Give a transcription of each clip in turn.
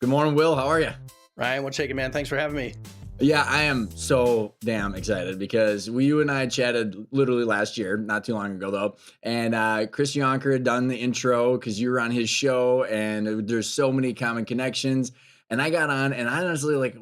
Good morning, Will. How are you? Ryan, what's shaking, man? Thanks for having me. Yeah, I am so damn excited because you and I chatted literally last year, not too long ago though. And Chris Yonker had done the intro because you were on his show, and there's so many common connections. And I got on, and I honestly like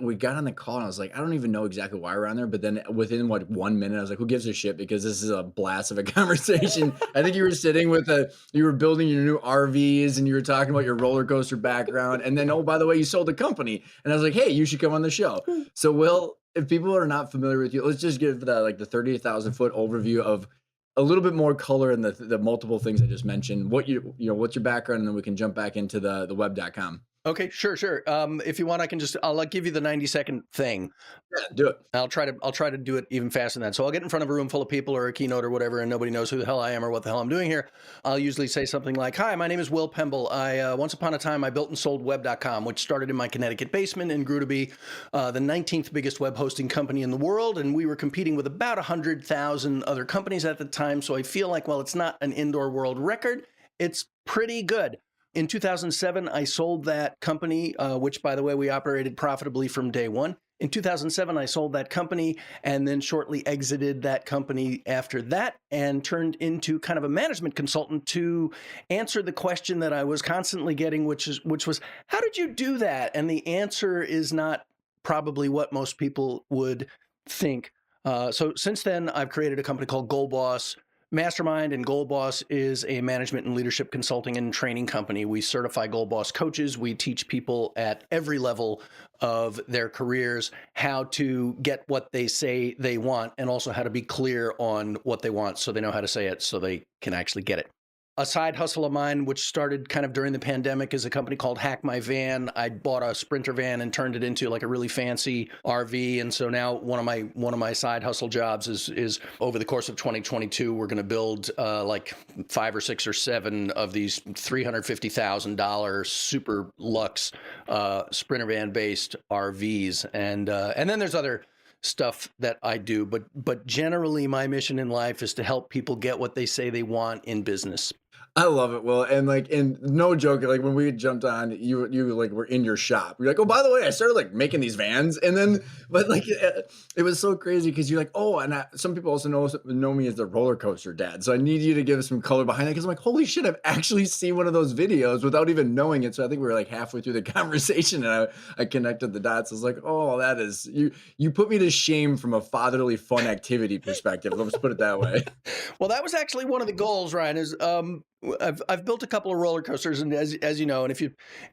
we got on the call, and I was like, I don't even know exactly why we're on there. But then within 1 minute, I was like, who gives a shit? Because this is a blast of a conversation. I think you were sitting with you were building your new RVs, and you were talking about your roller coaster background, and then oh, by the way, you sold a company, and I was like, hey, you should come on the show. So, Will, if people are not familiar with you, let's just give the 30,000 foot overview of a little bit more color in the multiple things I just mentioned. What's your background, and then we can jump back into the web.com. Okay, sure. If you want, I'll give you the 90-second thing. Yeah, do it. I'll try to do it even faster than that. So I'll get in front of a room full of people or a keynote or whatever, and nobody knows who the hell I am or what the hell I'm doing here. I'll usually say something like, "Hi, my name is Will Pemble. I once upon a time I built and sold web.com, which started in my Connecticut basement and grew to be the 19th biggest web hosting company in the world. And we were competing with about 100,000 other companies at the time. So I feel like, well, it's not an indoor world record. It's pretty good." In 2007, I sold that company, which, by the way, we operated profitably from day one. In 2007, I sold that company and then shortly exited that company after that and turned into kind of a management consultant to answer the question that I was constantly getting, which was, how did you do that? And the answer is not probably what most people would think. So since then, I've created a company called Goal Boss Mastermind, and Goal Boss is a management and leadership consulting and training company. We certify Goal Boss coaches. We teach people at every level of their careers how to get what they say they want, and also how to be clear on what they want so they know how to say it so they can actually get it. A side hustle of mine, which started kind of during the pandemic, is a company called Hack My Van. I bought a Sprinter van and turned it into like a really fancy RV. And so now one of my side hustle jobs is over the course of 2022, we're going to build like 5 or 6 or 7 of these $350,000 super luxe Sprinter van based RVs. And then there's other stuff that I do, but generally my mission in life is to help people get what they say they want in business. I love it, Will. And no joke, like when we jumped on, you like were in your shop. You're like, oh, by the way, I started like making these vans, and then but like it was so crazy because you're like, oh, and some people also know me as the roller coaster dad. So I need you to give us some color behind that because I'm like, holy shit, I've actually seen one of those videos without even knowing it. So I think we were like halfway through the conversation, and I connected the dots. I was like, oh, that is you put me to shame from a fatherly fun activity perspective. Let's put it that way. Well, that was actually one of the goals, Ryan, is I've built a couple of roller coasters, and as you know, and if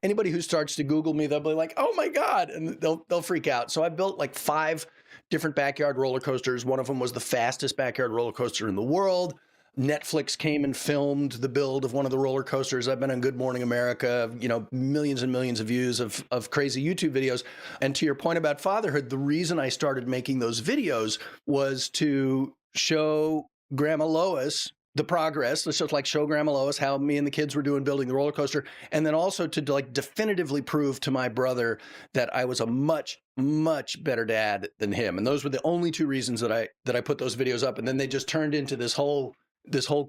anybody who starts to Google me, they'll be like, "Oh my God," and they'll freak out. So I built like 5 different backyard roller coasters. One of them was the fastest backyard roller coaster in the world. Netflix came and filmed the build of one of the roller coasters. I've been on Good Morning America, millions and millions of views of crazy YouTube videos. And to your point about fatherhood, the reason I started making those videos was to show Grandma Lois the progress. Let's just like show Grandma Lois how me and the kids were doing building the roller coaster. And then also to like definitively prove to my brother that I was a much, much better dad than him. And those were the only 2 reasons that I put those videos up. And then they just turned into this whole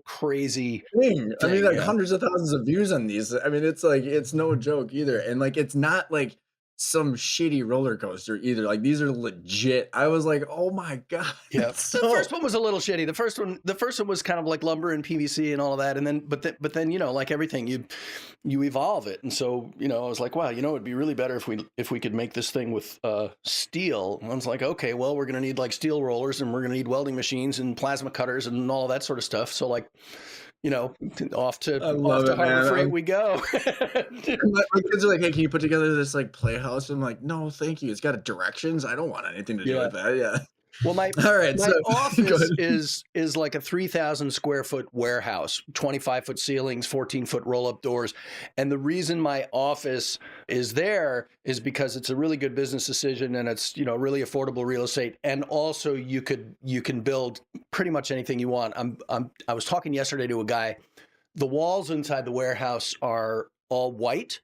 crazy Thing. I mean, thing. like Yeah. hundreds of thousands of views on these. I mean, it's like it's no joke either. And like it's not like some shitty roller coaster either. Like these are legit. I was like, oh my God. Yeah. It's The so first one was a little shitty. The first one was kind of like lumber and PVC and all of that. And then, but then, like everything, you evolve it. And so, I was like, wow, it'd be really better if we could make this thing with steel. And I was like, okay, well, we're going to need like steel rollers, and we're going to need welding machines and plasma cutters and all that sort of stuff. So like, off to I love it, Harbor man. Freight we go. My kids are like, hey, can you put together this like playhouse? I'm like, no, thank you. It's got directions. I don't want anything to do Yeah. with that. Yeah. Well, my All right. So my go office ahead. is like a 3,000 square foot warehouse, 25-foot ceilings, 14-foot roll-up doors. And the reason my office is there is because it's a really good business decision, and it's, really affordable real estate. And also you can build pretty much anything you want. I was talking yesterday to a guy. The walls inside the warehouse are all white,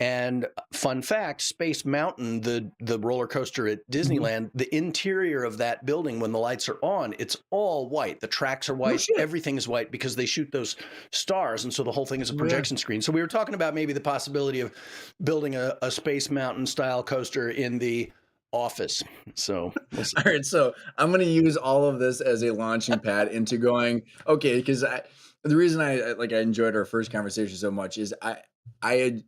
And fun fact, Space Mountain, the roller coaster at Disneyland, the interior of that building, when the lights are on, it's all white. The tracks are No white. shit. Everything is white because they shoot those stars. And so the whole thing is a Yeah. projection screen. So we were talking about maybe the possibility of building a Space Mountain style coaster in the office. So we'll see. All right, so I'm going to use all of this as a launching pad into going, okay, because the reason I enjoyed our first conversation so much is I had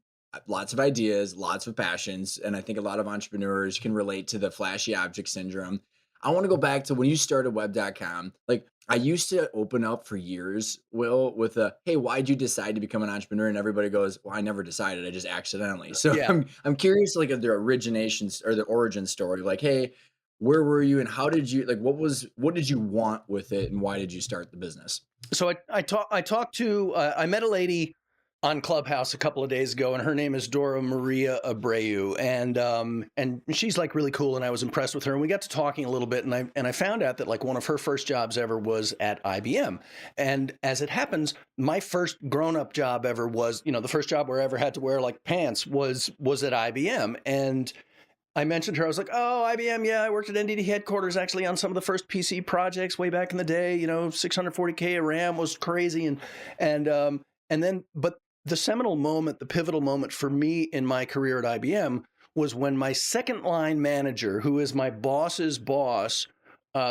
lots of ideas, lots of passions, and I think a lot of entrepreneurs can relate to the flashy object syndrome. I want to go back to when you started web.com. Like, I used to open up for years, Will, with a, hey, why'd you decide to become an entrepreneur? And everybody goes, well, I never decided, I just accidentally. So Yeah. I'm curious, like, of the origination or the origin story. Like, hey, where were you and how did you, like, what did you want with it and why did you start the business? So I met a lady on Clubhouse a couple of days ago, and her name is Dora Maria Abreu, and she's like really cool, and I was impressed with her, and we got to talking a little bit, and I found out that like one of her first jobs ever was at IBM, and as it happens, my first grown-up job ever was, the first job where I ever had to wear like pants was at IBM, and I mentioned her. I was like, oh, IBM. Yeah, I worked at NDT headquarters actually on some of the first PC projects way back in the day. 640K of RAM was crazy. But the seminal moment, the pivotal moment for me in my career at IBM was when my second line manager, who is my boss's boss,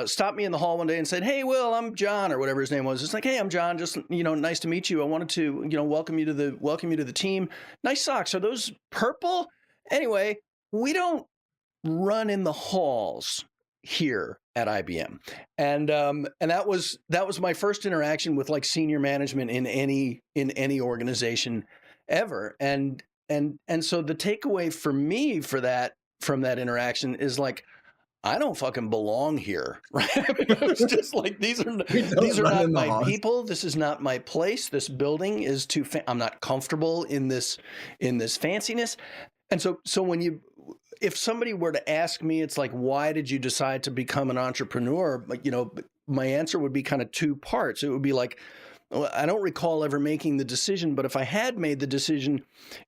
stopped me in the hall one day and said, hey, Will, I'm John, or whatever his name was. It's like, hey, I'm John. Just, nice to meet you. I wanted to, welcome you to the team. Nice socks. Are those purple? Anyway, we don't run in the halls here at IBM, and that was my first interaction with like senior management in any organization ever, and so the takeaway for me from that interaction is like, I don't fucking belong here, right? I mean, it was just like, these are not my people. This is not my place. This building is too. I'm not comfortable in this fanciness, and so if somebody were to ask me, it's like, why did you decide to become an entrepreneur? My answer would be kind of two parts. It would be like, well, I don't recall ever making the decision, but if I had made the decision,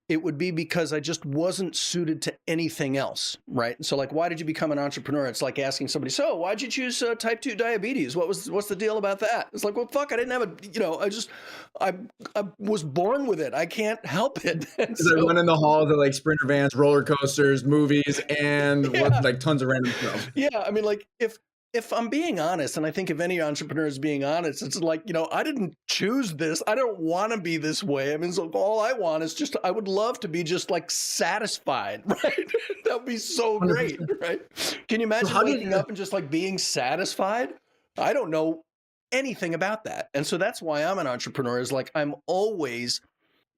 it would be because I just wasn't suited to anything else, right? So like, why did you become an entrepreneur? It's like asking somebody, so why'd you choose type 2 diabetes? What's the deal about that? It's like, well, fuck, I didn't have I was born with it. I can't help it. So, I run in the halls of like sprinter vans, roller coasters, movies, and like tons of random stuff. Yeah, I mean, like if I'm being honest, and I think if any entrepreneur is being honest, it's like, I didn't choose this. I don't want to be this way. I mean, so all I want is I would love to be just like satisfied, right? That would be so great, right? Can you imagine waking up and just like being satisfied? I don't know anything about that. And so that's why I'm an entrepreneur, is like, I'm always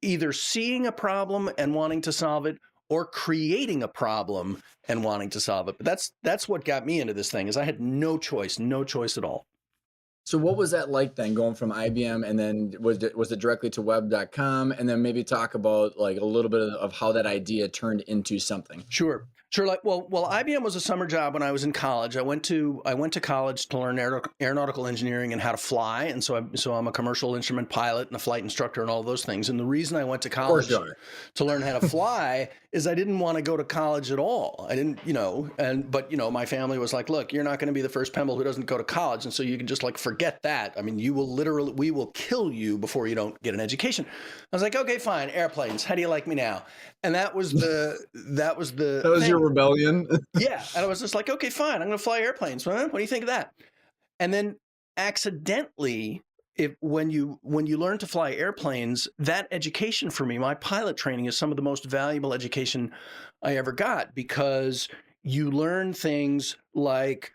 either seeing a problem and wanting to solve it, or creating a problem and wanting to solve it. But that's what got me into this thing, is I had no choice at all. So what was that like then, going from IBM, and then was it directly to web.com, and then maybe talk about like a little bit of how that idea turned into something? Sure. Like, well, IBM was a summer job when I was in college. I went to college to learn aeronautical engineering and how to fly, and so I'm a commercial instrument pilot and a flight instructor and all of those things. And the reason I went to college to learn how to fly is I didn't want to go to college at all. I didn't, but my family was like, look, you're not going to be the first Pemble who doesn't go to college, and so you can just like forget that. I mean, we will kill you before you don't get an education. I was like, okay, fine, airplanes. How do you like me now? And that was your rebellion. Yeah. And I was just like, okay, fine, I'm going to fly airplanes. What do you think of that? And then accidentally, when you learn to fly airplanes, that education for me, my pilot training, is some of the most valuable education I ever got, because you learn things like,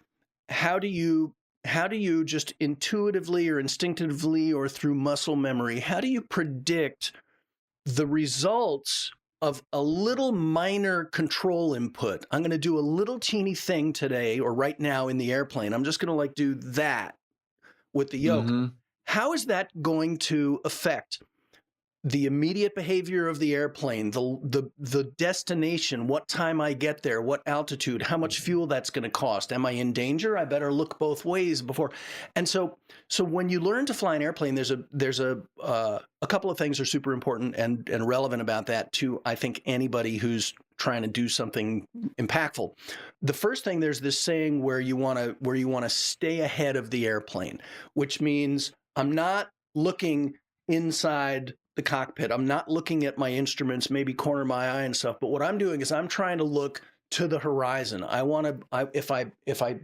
how do you just intuitively or instinctively or through muscle memory, how do you predict the results of a little minor control input? I'm going to do a little teeny thing today or right now in the airplane. I'm just going to like do that with the yoke. Mm-hmm. How is that going to affect the immediate behavior of the airplane, the destination, what time I get there, what altitude, how much fuel that's going to cost. Am I in danger? I better look both ways before. And so when you learn to fly an airplane, there's a couple of things are super important and relevant about that to, I think, anybody who's trying to do something impactful. The first thing, there's this saying where you want to stay ahead of the airplane, which means I'm not looking inside the cockpit. I'm not looking at my instruments, maybe corner my eye and stuff. But what I'm doing is I'm trying to look to the horizon. If I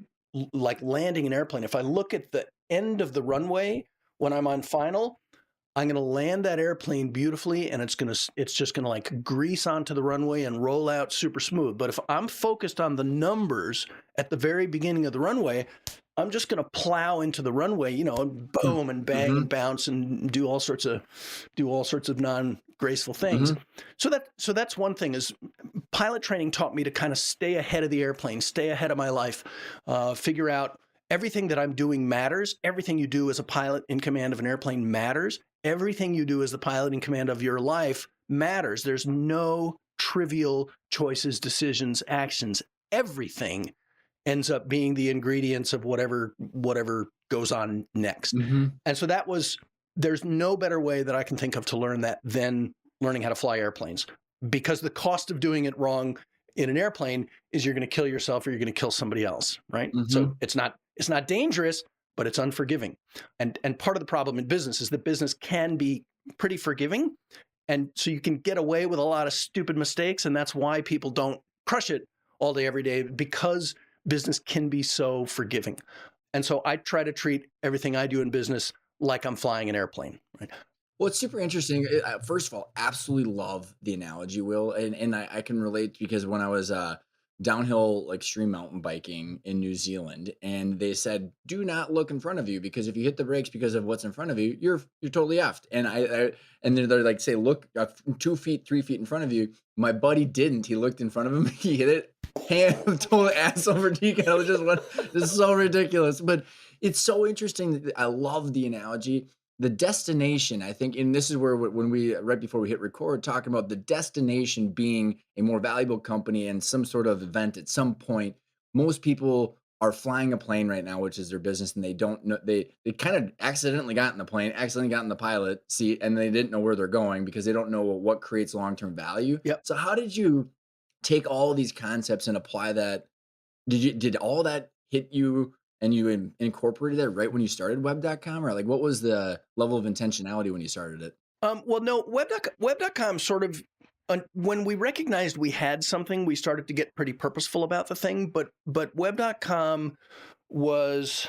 like landing an airplane, if I look at the end of the runway when I'm on final, I'm going to land that airplane beautifully, and it's just going to like grease onto the runway and roll out super smooth. But if I'm focused on the numbers at the very beginning of the runway, I'm just going to plow into the runway, and boom and bang and bounce and do all sorts of non-graceful things. So that's one thing. Is pilot training taught me to kind of stay ahead of the airplane, stay ahead of my life, figure out everything that I'm doing matters. Everything you do as a pilot in command of an airplane matters. Everything you do as the pilot in command of your life matters. There's no trivial choices, decisions, actions. Everything ends up being the ingredients of whatever goes on next. And so there's no better way that I can think of to learn that than learning how to fly airplanes, because the cost of doing it wrong in an airplane is you're going to kill yourself or you're going to kill somebody else, right? So it's not dangerous, but it's unforgiving. And part of the problem in business is that business can be pretty forgiving. And so you can get away with a lot of stupid mistakes. And that's why people don't crush it all day, every day, because business can be so forgiving. And so I try to treat everything I do in business like I'm flying an airplane, right? Well, it's super interesting. First of all, absolutely love the analogy, Will. And I can relate, because when I was downhill extreme mountain biking in New Zealand, and they said, do not look in front of you, because if you hit the brakes because of what's in front of you, you're totally effed. And and they're like, say, look 2 feet, 3 feet in front of you. My buddy didn't. He looked in front of him. He hit it. Total ass over decal. This is so ridiculous. But it's so interesting. I love the analogy. The destination, I think, and this is where when right before we hit record, talking about the destination being a more valuable company and some sort of event at some point. Most people are flying a plane right now, which is their business, and they don't know, they kind of accidentally got in the plane, accidentally got in the pilot seat, and they didn't know where they're going because they don't know what creates long-term value. Yep. So how did you take all of these concepts and apply that? Did all that hit you and you incorporated that right when you started web.com, or like what was the level of intentionality when you started it? Well, no, web.com sort of, when we recognized we had something, we started to get pretty purposeful about the thing. But web.com it's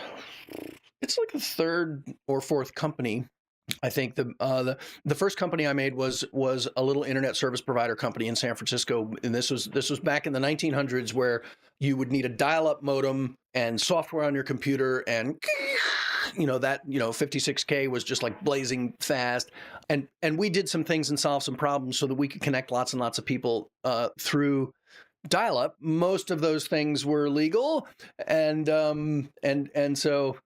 like the third or fourth company. I think the first company I made was a little internet service provider company in San Francisco, and this was back in the 1900s, where you would need a dial-up modem and software on your computer, and 56K was just like blazing fast, and we did some things and solved some problems so that we could connect lots and lots of people through dial-up. Most of those things were legal, and so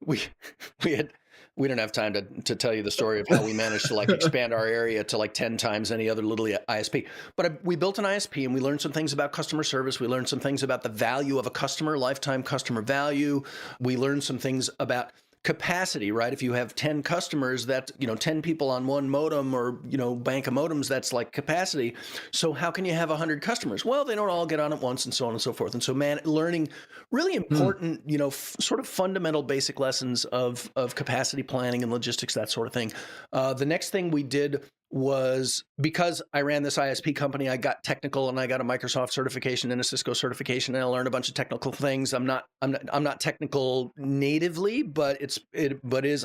we don't have time to tell you the story of how we managed to like expand our area to like 10 times any other little ISP. But we built an ISP, and we learned some things about customer service. We learned some things about the value of a customer, lifetime customer value. We learned some things about capacity, right? If you have 10 customers, that 10 people on one modem, or bank of modems, that's like capacity. So how can you have 100 customers? Well, they don't all get on at once, and so on and so forth. And so learning really important sort of fundamental basic lessons of capacity planning and logistics, that sort of thing. The next thing we did was, because I ran this ISP company, I got technical, and I got a Microsoft certification and a Cisco certification, and I learned a bunch of technical things. I'm not technical natively, but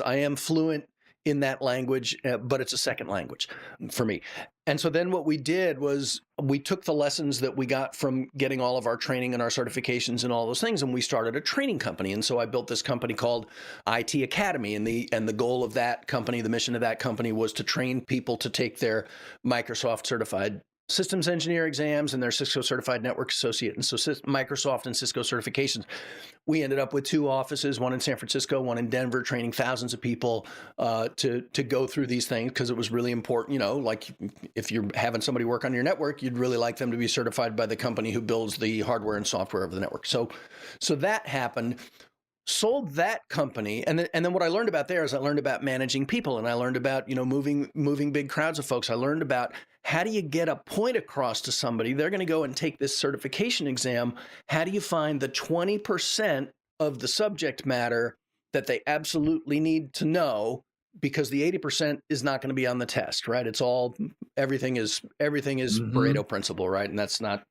I am fluent in that language, but it's a second language for me. And so then what we did was we took the lessons that we got from getting all of our training and our certifications and all those things, and we started a training company. And so I built this company called IT Academy, and the goal of that company, the mission of that company, was to train people to take their Microsoft certified systems engineer exams and their Cisco Certified Network Associate. And so Microsoft and Cisco certifications. We ended up with 2 offices, one in San Francisco, one in Denver, training thousands of people to go through these things because it was really important. You know, like if you're having somebody work on your network, you'd really like them to be certified by the company who builds the hardware and software of the network. So that happened. Sold that company, and then what I learned about there is I learned about managing people, and I learned about, you know, moving big crowds of folks. I learned about how do you get a point across to somebody? They're going to go and take this certification exam. How do you find the 20% of the subject matter that they absolutely need to know, because the 80% is not going to be on the test, right? It's all everything is Pareto principle, right? And that's not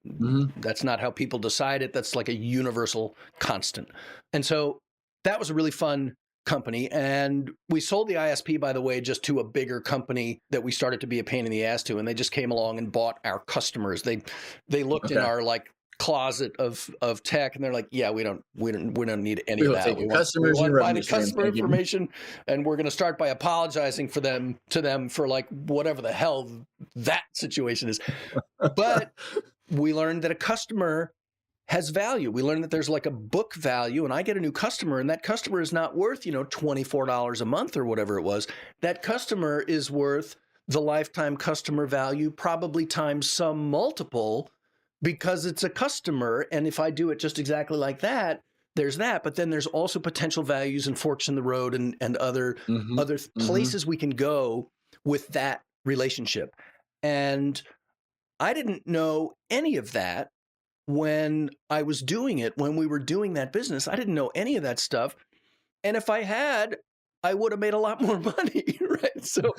how people decide it. That's like a universal constant. And so that was a really fun company. And we sold the ISP, by the way, just to a bigger company that we started to be a pain in the ass to. And they just came along and bought our customers. They looked in our like closet of tech, and they're like, yeah, we don't need any of that. We want to buy the customer information, and we're going to start by apologizing to them for like whatever the hell that situation is. But we learned that a customer has value. We learned that there's like a book value, and I get a new customer, and that customer is not worth, you know, $24 a month or whatever it was. That customer is worth the lifetime customer value, probably times some multiple, because it's a customer. And if I do it just exactly like that, there's that. But then there's also potential values and forks in the road and other places we can go with that relationship. And I didn't know any of that when I was doing it, when we were doing that business. I didn't know any of that stuff. And if I had, I would have made a lot more money, right? So,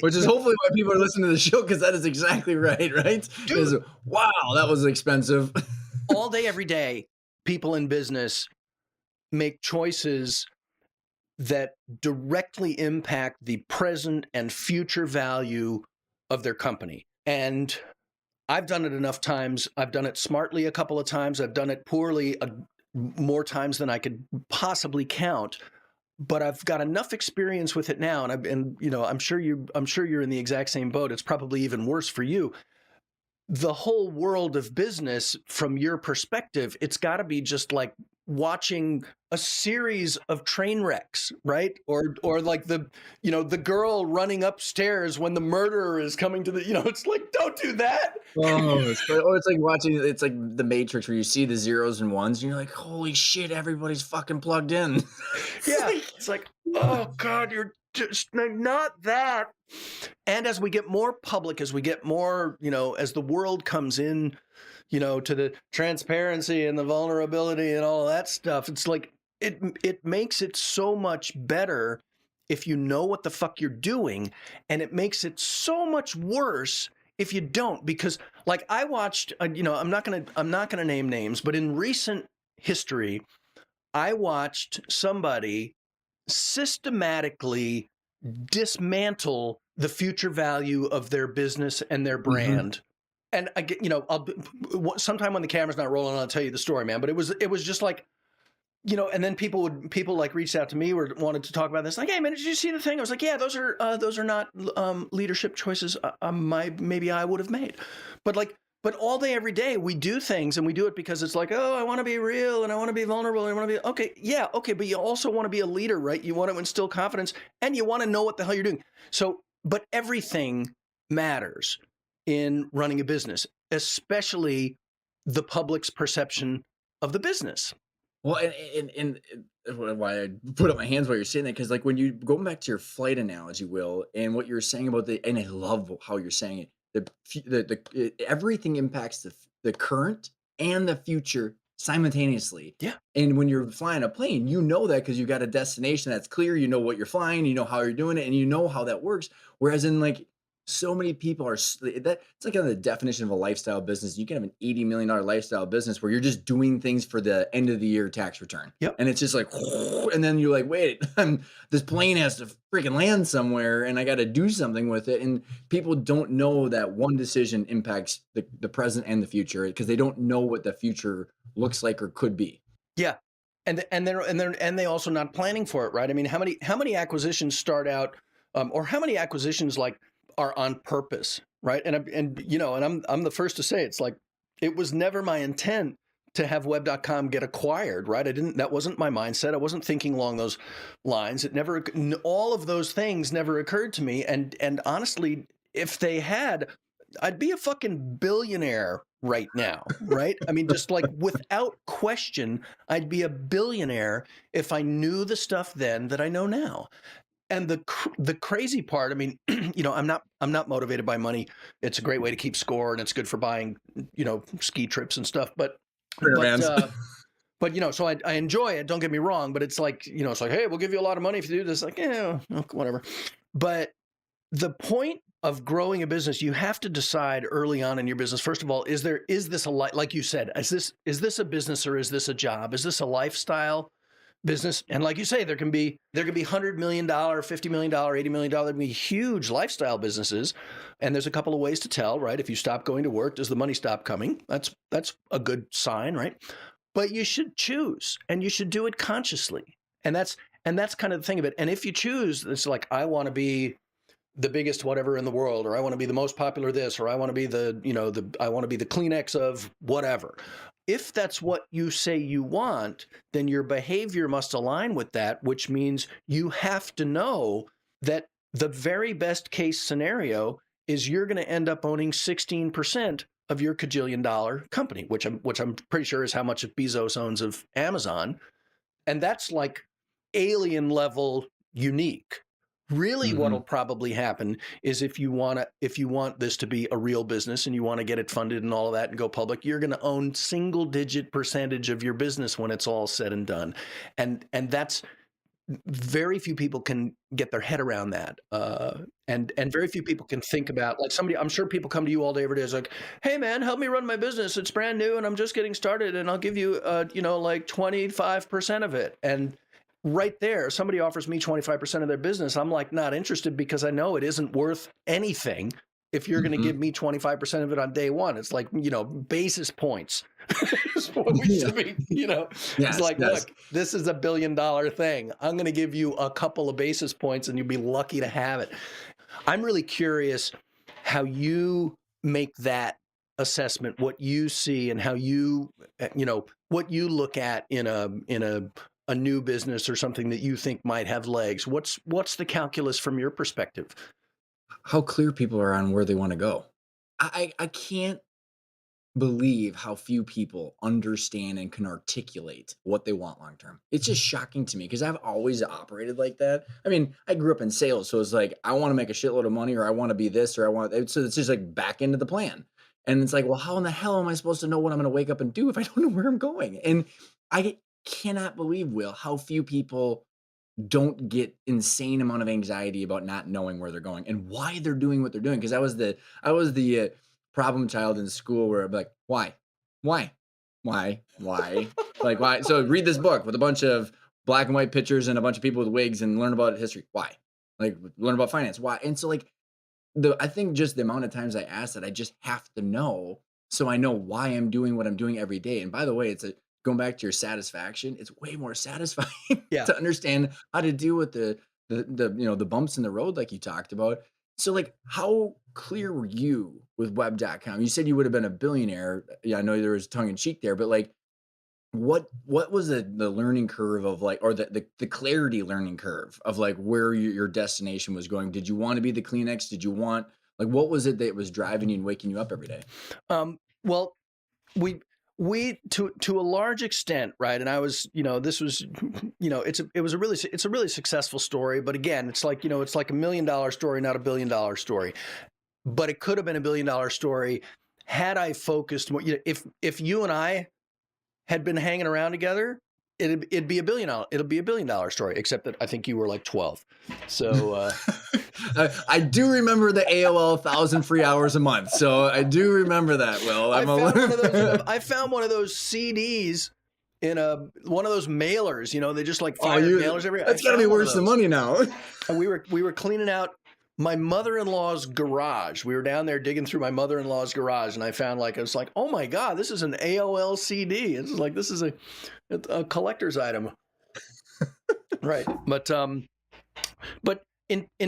which is hopefully why people are listening to the show, because that is exactly right, right? Dude, wow, that was expensive. All day, every day, people in business make choices that directly impact the present and future value of their company. And I've done it enough times. I've done it smartly a couple of times. I've done it poorly more times than I could possibly count. But I've got enough experience with it now, and you know, I'm sure you're in the exact same boat. It's probably even worse for you. The whole world of business, from your perspective, it's got to be just like watching a series of train wrecks, right? Or like the girl running upstairs when the murderer is coming to the, you know, it's like, don't do that. It's like watching, it's like The Matrix, where you see the zeros and ones and you're like, holy shit, everybody's fucking plugged in. Yeah. It's like, oh God, you're just not that. And as we get more public, as we get more, you know, as the world comes in, you know, to the transparency and the vulnerability and all that stuff, it's like it makes it so much better if you know what the fuck you're doing, and it makes it so much worse if you don't. Because like I watched, you know, I'm not gonna name names, but in recent history, I watched somebody systematically dismantle the future value of their business and their brand. And I get, you know, sometime when the camera's not rolling, I'll tell you the story, man. But it was just like, you know, and then people like reached out to me or wanted to talk about this. Like, hey man, did you see the thing? I was like, yeah, those are not leadership choices maybe I would have made. But all day, every day, we do things, and we do it because it's like, oh, I want to be real, and I want to be vulnerable, and I want to be, okay, but you also want to be a leader, right? You want to instill confidence, and you want to know what the hell you're doing. So, but everything matters in running a business, especially the public's perception of the business. Well, and why I put up my hands while you're saying that, because like when you go back to your flight analogy, Will, and what you're saying about and I love how you're saying it. Everything impacts the current and the future simultaneously. Yeah. And when you're flying a plane, you know that because you got a destination that's clear. You know what you're flying. You know how you're doing it, and you know how that works. Whereas in like so many people it's like kind of the definition of a lifestyle business. You can have an $80 million lifestyle business where you're just doing things for the end of the year tax return. Yep. And it's just like, and then you're like, wait, this plane has to freaking land somewhere, and I got to do something with it. And people don't know that one decision impacts the present and the future, because they don't know what the future looks like or could be. Yeah. And they also not planning for it, right? I mean, how many acquisitions start out, or how many acquisitions like are on purpose? right? And I'm the first to say it's like it was never my intent to have web.com get acquired, right? That wasn't my mindset. I wasn't thinking along those lines. All of those things never occurred to me. And honestly, if they had, I'd be a fucking billionaire right now, right? I mean, just like without question, I'd be a billionaire if I knew the stuff then that I know now. And the crazy part, I mean, I'm not motivated by money. It's a great way to keep score, and it's good for buying, ski trips and stuff. But so I enjoy it. Don't get me wrong, but it's like, it's like, hey, we'll give you a lot of money if you do this. Like, yeah, whatever. But the point of growing a business, you have to decide early on in your business. First of all, is this a like you said, is this a business or is this a job? Is this a lifestyle business? And like you say, there can be $100 million, $50 million, $80 million. There can be huge lifestyle businesses. And there's a couple of ways to tell, right? If you stop going to work, does the money stop coming? That's a good sign, right? But you should choose, and you should do it consciously. And that's kind of the thing of it. And if you choose, it's like, I want to be the biggest whatever in the world, or I want to be the most popular this, or I want to be I want to be the Kleenex of whatever. If that's what you say you want, then your behavior must align with that, which means you have to know that the very best case scenario is you're going to end up owning 16% of your $1 company, which I'm pretty sure is how much Bezos owns of Amazon. And that's like alien level unique. Really, what'll probably happen is if you want this to be a real business and you want to get it funded and all of that and go public, you're going to own single-digit percentage of your business when it's all said and done, and that's very few people can get their head around that, and very few people can think about, like, somebody. I'm sure people come to you all day every day. It's like, hey man, help me run my business. It's brand new and I'm just getting started, and I'll give you like 25% of it. And right there, somebody offers me 25% of their business. I'm like, not interested, because I know it isn't worth anything if you're going to give me 25% of it on day one. It's like, basis points. It's like, look, this is $1 billion thing. I'm going to give you a couple of basis points and you'll be lucky to have it. I'm really curious how you make that assessment, what you see and how you, what you look at in a new business or something that you think might have legs. What's the calculus from your perspective? How clear people are on where they want to go. I can't believe how few people understand and can articulate what they want long term. It's just shocking to me, because I've always operated like that. I mean, I grew up in sales, so it's like, I want to make a shitload of money, or I want to be this, or so it's just like back into the plan. And it's like, well, how in the hell am I supposed to know what I'm going to wake up and do if I don't know where I'm going? And I cannot believe, Will, how few people don't get insane amount of anxiety about not knowing where they're going and why they're doing what they're doing. Because I was the problem child in school, where I'd be like, why, like, why? So read this book with a bunch of black and white pictures and a bunch of people with wigs and learn about history. Why? Like, learn about finance. Why? And so, like, I think just the amount of times I ask that, I just have to know, so I know why I'm doing what I'm doing every day. And by the way, going back to your satisfaction, it's way more satisfying to understand how to deal with the bumps in the road, like you talked about. So, like, how clear were you with web.com? You said you would have been a billionaire. Yeah, I know there was tongue in cheek there, but like, what was the learning curve of, like, or the clarity learning curve of, like, where your destination was going? Did you want to be the Kleenex? Did you want, like, what was it that was driving you and waking you up every day? Well, we to a large extent, right? And I was, this was, it's a really successful story, but again, it's like, it's like $1 million story, not $1 billion story. But it could have been $1 billion story had I focused more. If you and I had been hanging around together, it'd be $1 billion. It'll be $1 billion story, except that I think you were like 12. So I do remember the AOL 1,000 free hours a month. So I do remember that. Well, I found one of those CDs in one of those mailers. They just like fire mailers every. That's got to be worse than money now. And we were cleaning out my mother-in-law's garage. We were down there digging through my mother-in-law's garage, and I found, like, I was like, oh my God, this is an AOL CD. It's like, this is a collector's item. Right. But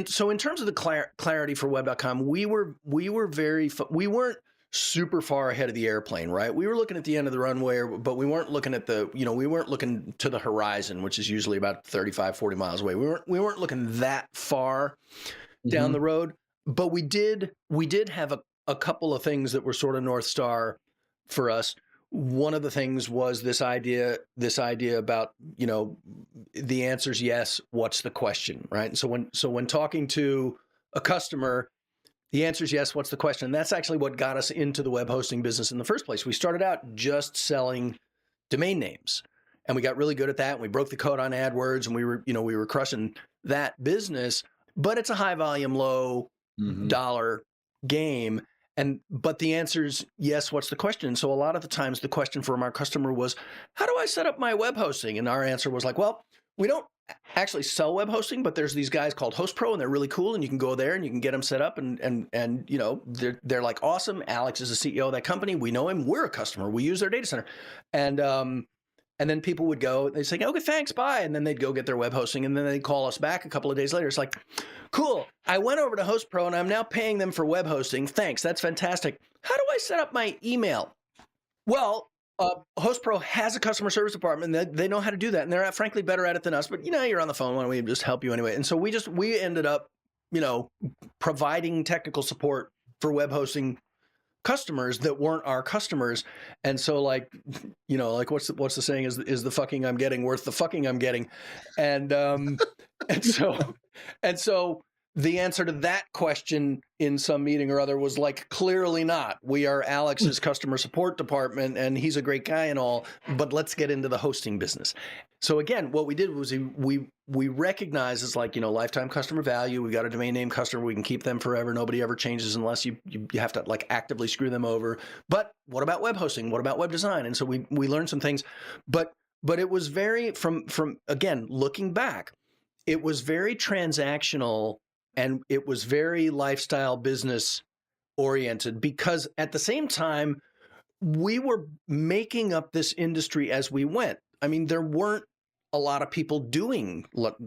So in terms of the clarity for web.com, we weren't super far ahead of the airplane, right? We were looking at the end of the runway, but we weren't looking at we weren't looking to the horizon, which is usually about 35, 40 miles away. We weren't looking that far down the road, but we did have a couple of things that were sort of North Star for us. One of the things was this idea about, the answer's yes, what's the question, right? And so when talking to a customer, the answer is yes, what's the question? And that's actually what got us into the web hosting business in the first place. We started out just selling domain names, and we got really good at that. And we broke the code on AdWords, and we were crushing that business, but it's a high volume, low dollar game. But the answer is yes, what's the question? So a lot of the times the question from our customer was, how do I set up my web hosting? And our answer was like, well, we don't actually sell web hosting, but there's these guys called HostPro, and they're really cool, and you can go there and you can get them set up, and they're like awesome. Alex is the CEO of that company. We know him. We're a customer. We use their data center. And then people would go, they'd say, okay, thanks, bye. And then they'd go get their web hosting, and then they'd call us back a couple of days later. It's like, cool, I went over to HostPro and I'm now paying them for web hosting. Thanks, that's fantastic. How do I set up my email? Well, HostPro has a customer service department. They know how to do that, and they're frankly better at it than us. But you're on the phone. Why don't we just help you anyway? And so we ended up, providing technical support for web hosting customers that weren't our customers. And so what's the saying, is the fucking I'm getting worth the fucking I'm getting? And so the answer to that question in some meeting or other was like, clearly not. We are Alex's customer support department, and he's a great guy and all, but let's get into the hosting business. So again, what we did was we recognized as lifetime customer value. We got a domain name customer. We can keep them forever. Nobody ever changes unless you have to actively screw them over. But what about web hosting? What about web design? And so we learned some things, but it was very, from again, looking back, it was very transactional, and it was very lifestyle business oriented, because at the same time, we were making up this industry as we went. I mean, there weren't a lot of people doing what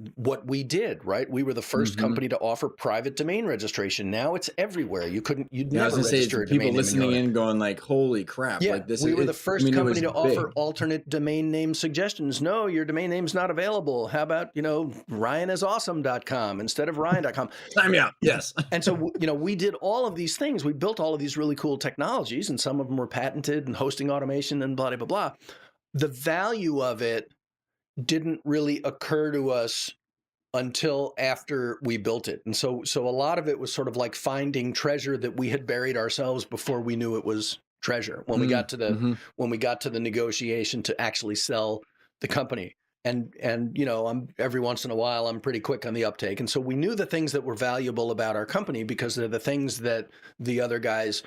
we did, right? We were the first company to offer private domain registration. Now it's everywhere. You'd never register a domain name. People listening in going like, holy crap. Yeah, we were the first company to offer alternate domain name suggestions. No, your domain name's not available. How about, ryanisawesome.com instead of ryan.com? Sign me out. Yes. And so, we did all of these things. We built all of these really cool technologies, and some of them were patented, and hosting automation and blah, blah, blah. The value of it didn't really occur to us until after we built it. And so a lot of it was sort of like finding treasure that we had buried ourselves before we knew it was treasure. When we got to the negotiation to actually sell the company. And I'm every once in a while, I'm pretty quick on the uptake. And so we knew the things that were valuable about our company, because they're the things that the other guys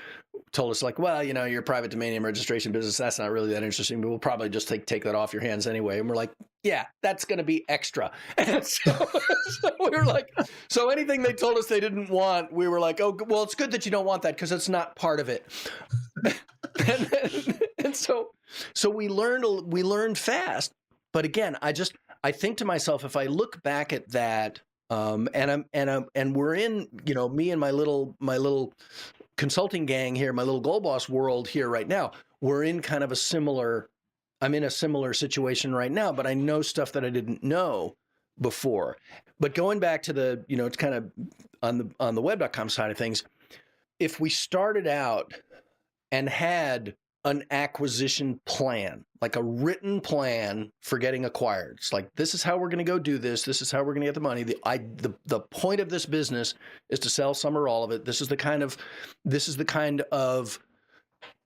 told us, like, well, your private domain name registration business, that's not really that interesting, but we'll probably just take that off your hands anyway. And we're like, yeah, that's going to be extra. And so we were like, so anything they told us they didn't want, we were like, oh, well, it's good that you don't want that, because it's not part of it. and so we learned fast. But again, I think to myself, if I look back at that, and we're in, me and my little consulting gang here, my little Gold Boss world here right now, we're in kind of I'm in a similar situation right now, but I know stuff that I didn't know before. But going back to the, it's kind of on the web.com side of things, if we started out and had an acquisition plan, like a written plan for getting acquired. It's like, this is how we're going to go do this. This is how we're going to get the money. The point of this business is to sell some or all of it. This is the kind of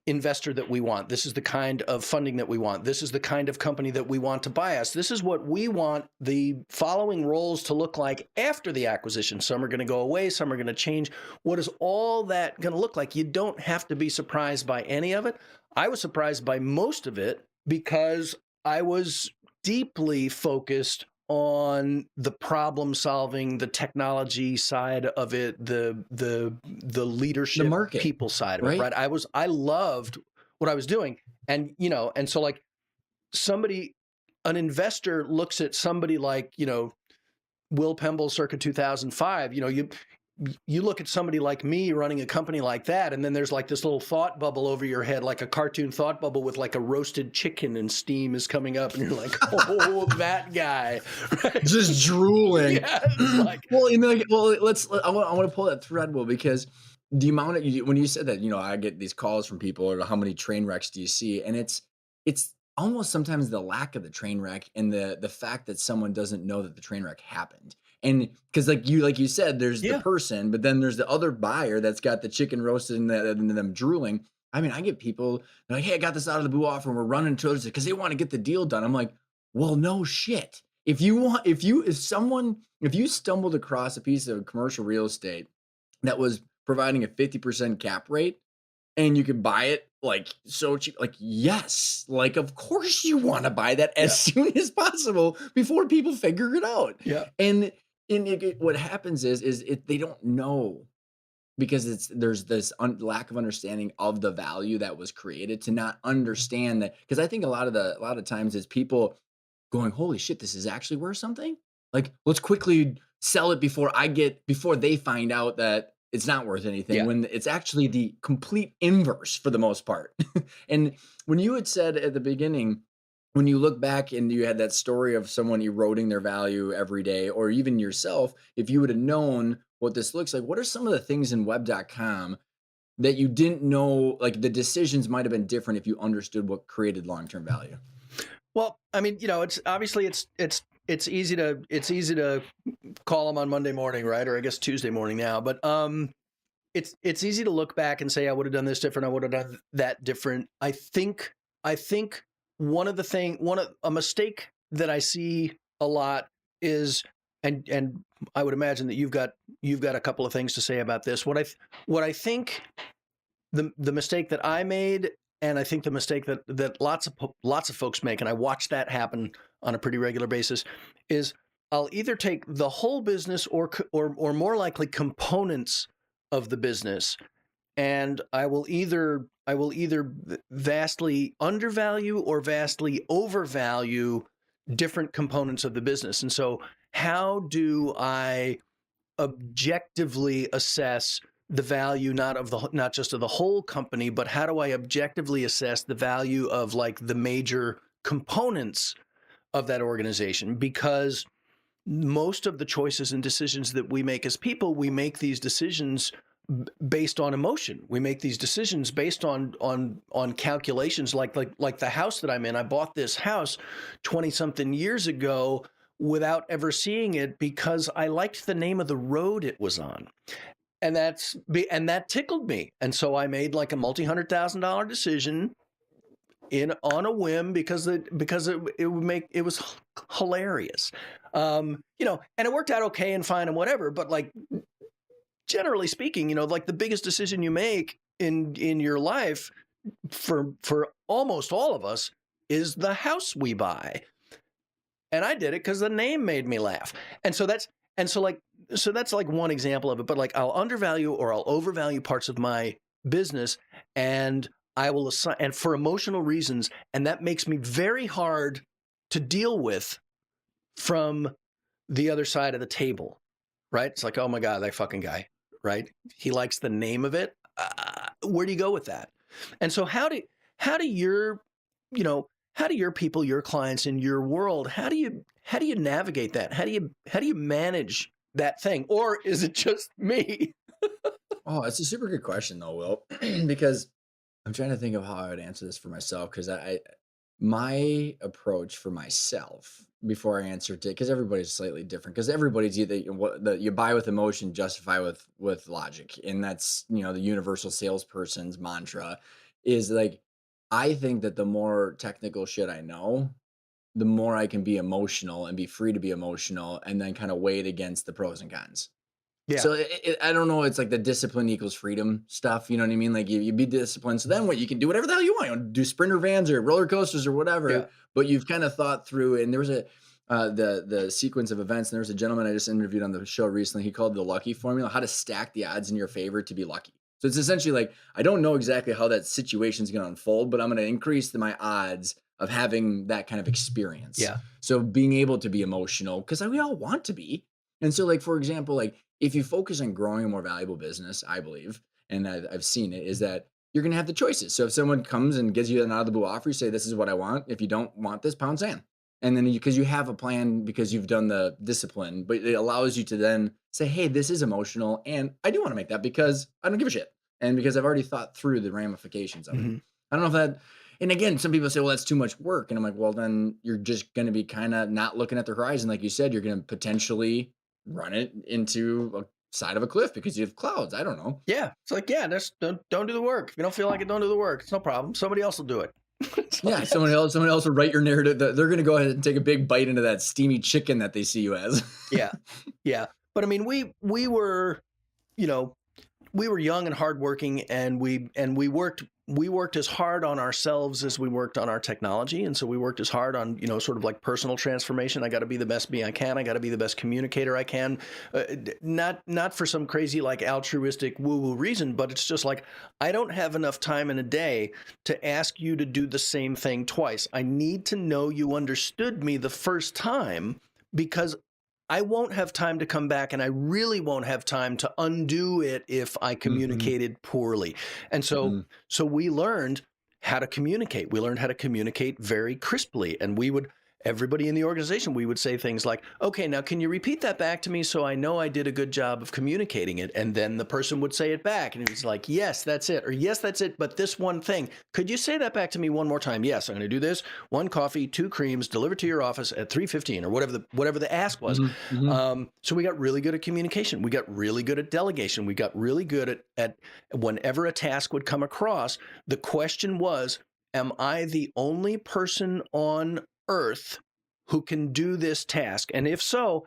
investor that we want. This is the kind of funding that we want. This is the kind of company that we want to buy us. This is what we want the following roles to look like after the acquisition. Some are going to go away. Some are going to change. What is all that going to look like? You don't have to be surprised by any of it. I was surprised by most of it because I was deeply focused on the problem solving, the technology side of it, the leadership, the market, people side of it, right? I loved what I was doing. And, and so like an investor looks at somebody like, Will Pemble circa 2005, you look at somebody like me running a company like that, and then there's like this little thought bubble over your head, like a cartoon thought bubble with like a roasted chicken and steam is coming up, and you're like, oh, that guy. Right? Just drooling. Yeah, it's like, well, I want to pull that thread, Will, because the amount of when you said that, I get these calls from people, or how many train wrecks do you see? And it's almost sometimes the lack of the train wreck and the fact that someone doesn't know that the train wreck happened. And because like you said, there's the person, but then there's the other buyer that's got the chicken roasted and them drooling. I mean, I get people like, hey, I got this out of the blue offer and we're running towards it because they want to get the deal done. I'm like, well, no shit. If you stumbled across a piece of commercial real estate that was providing a 50% cap rate and you could buy it like so cheap, like, yes, like, of course you want to buy that as soon as possible before people figure it out. Yeah. And what happens is they don't know, because there's this lack of understanding of the value that was created, to not understand that. Because I think a lot of times it's people going, holy shit, this is actually worth something. Like, let's quickly sell it before they find out that it's not worth anything, when it's actually the complete inverse for the most part. And when you had said at the beginning, when you look back and you had that story of someone eroding their value every day, or even yourself, if you would have known what this looks like, what are some of the things in web.com that you didn't know, like the decisions might have been different if you understood what created long-term value? Well, I mean, it's obviously it's easy to call them on Monday morning, right? Or I guess Tuesday morning now, but it's easy to look back and say, I would have done this different. I would have done that different. I think a mistake that I see a lot is, and I would imagine that you've got a couple of things to say about this. What I think the mistake that I made, and I think the mistake that lots of folks make, and I watch that happen on a pretty regular basis, is I'll either take the whole business or more likely components of the business, and I will either vastly undervalue or vastly overvalue different components of the business. And so how do I objectively assess the value not just of the whole company, but how do I objectively assess the value of like the major components of that organization? Because most of the choices and decisions that we make as people, we make these decisions based on emotion. We make these decisions based on calculations, like the house that I'm in. I bought this house 20 something years ago without ever seeing it because I liked the name of the road it was on. And that tickled me. And so I made like a multi-$100,000 decision on a whim because it was hilarious. And it worked out okay and fine and whatever, but like, generally speaking, like the biggest decision you make in your life for almost all of us is the house we buy. And I did it because the name made me laugh. And so that's like one example of it. But like, I'll undervalue or I'll overvalue parts of my business, and I will assign, and for emotional reasons, and that makes me very hard to deal with from the other side of the table, right? It's like, oh my God, that fucking guy, right? He likes the name of it. Where do you go with that? And so how do your people, your clients in your world, how do you navigate that? How do you manage that thing? Or is it just me? Oh, it's a super good question though, Will, because I'm trying to think of how I would answer this for myself. Because my approach for myself before I answer it, because everybody's slightly different, because everybody's either you buy with emotion, justify with logic. And that's, the universal salesperson's mantra is like, I think that the more technical shit I know, the more I can be emotional and be free to be emotional, and then kind of weigh it against the pros and cons. Yeah. So I don't know. It's like the discipline equals freedom stuff. You know what I mean? Like you be disciplined. So then what, you can do whatever the hell you want. You want to do sprinter vans or roller coasters or whatever, Yeah. but you've kind of thought through. And there was the sequence of events. And there was a gentleman I just interviewed on the show recently. He called it the lucky formula, how to stack the odds in your favor to be lucky. So it's essentially like, I don't know exactly how that situation is going to unfold, but I'm going to increase my odds of having that kind of experience. Yeah. So being able to be emotional, because we all want to be. And so, like, for example, like if you focus on growing a more valuable business, I believe, and I've seen it, is that you're going to have the choices. So if someone comes and gives you an out of the blue offer, you say, this is what I want. If you don't want this, pound sand. And then because you have a plan, because you've done the discipline, but it allows you to then say, hey, this is emotional. And I do want to make that because I don't give a shit. And because I've already thought through the ramifications of it. Mhm. I don't know if that, and again, some people say, well, that's too much work. And I'm like, well, then you're just going to be kind of not looking at the horizon. Like you said, you're going to potentially run it into a side of a cliff because you have clouds. I don't know. Yeah, it's like, yeah, just don't do the work. If you don't feel like it, don't do the work. It's no problem. Somebody else will do it. Yeah, someone else will write your narrative. They're going to go ahead and take a big bite into that steamy chicken that they see you as. Yeah, yeah. But I mean, we were, you know, we were young and hardworking, and we worked as hard on ourselves as we worked on our technology. And so we worked as hard on, sort of like personal transformation. I got to be the best me I can. I got to be the best communicator I can. Not for some crazy like altruistic woo-woo reason, but it's just like, I don't have enough time in a day to ask you to do the same thing twice. I need to know you understood me the first time, because I won't have time to come back, and I really won't have time to undo it if I communicated poorly. And so we learned how to communicate. We learned how to communicate very crisply, and everybody in the organization, we would say things like, okay, now can you repeat that back to me so I know I did a good job of communicating it? And then the person would say it back, and it was like, yes, that's it, or yes, that's it, but this one thing, could you say that back to me one more time? Yes, I'm going to do this. 1 coffee, 2 creams, delivered to your office at 3:15, or whatever the ask was. So we got really good at communication. We got really good at delegation. We got really good at whenever a task would come across, the question was, am I the only person on Earth who can do this task? And if so,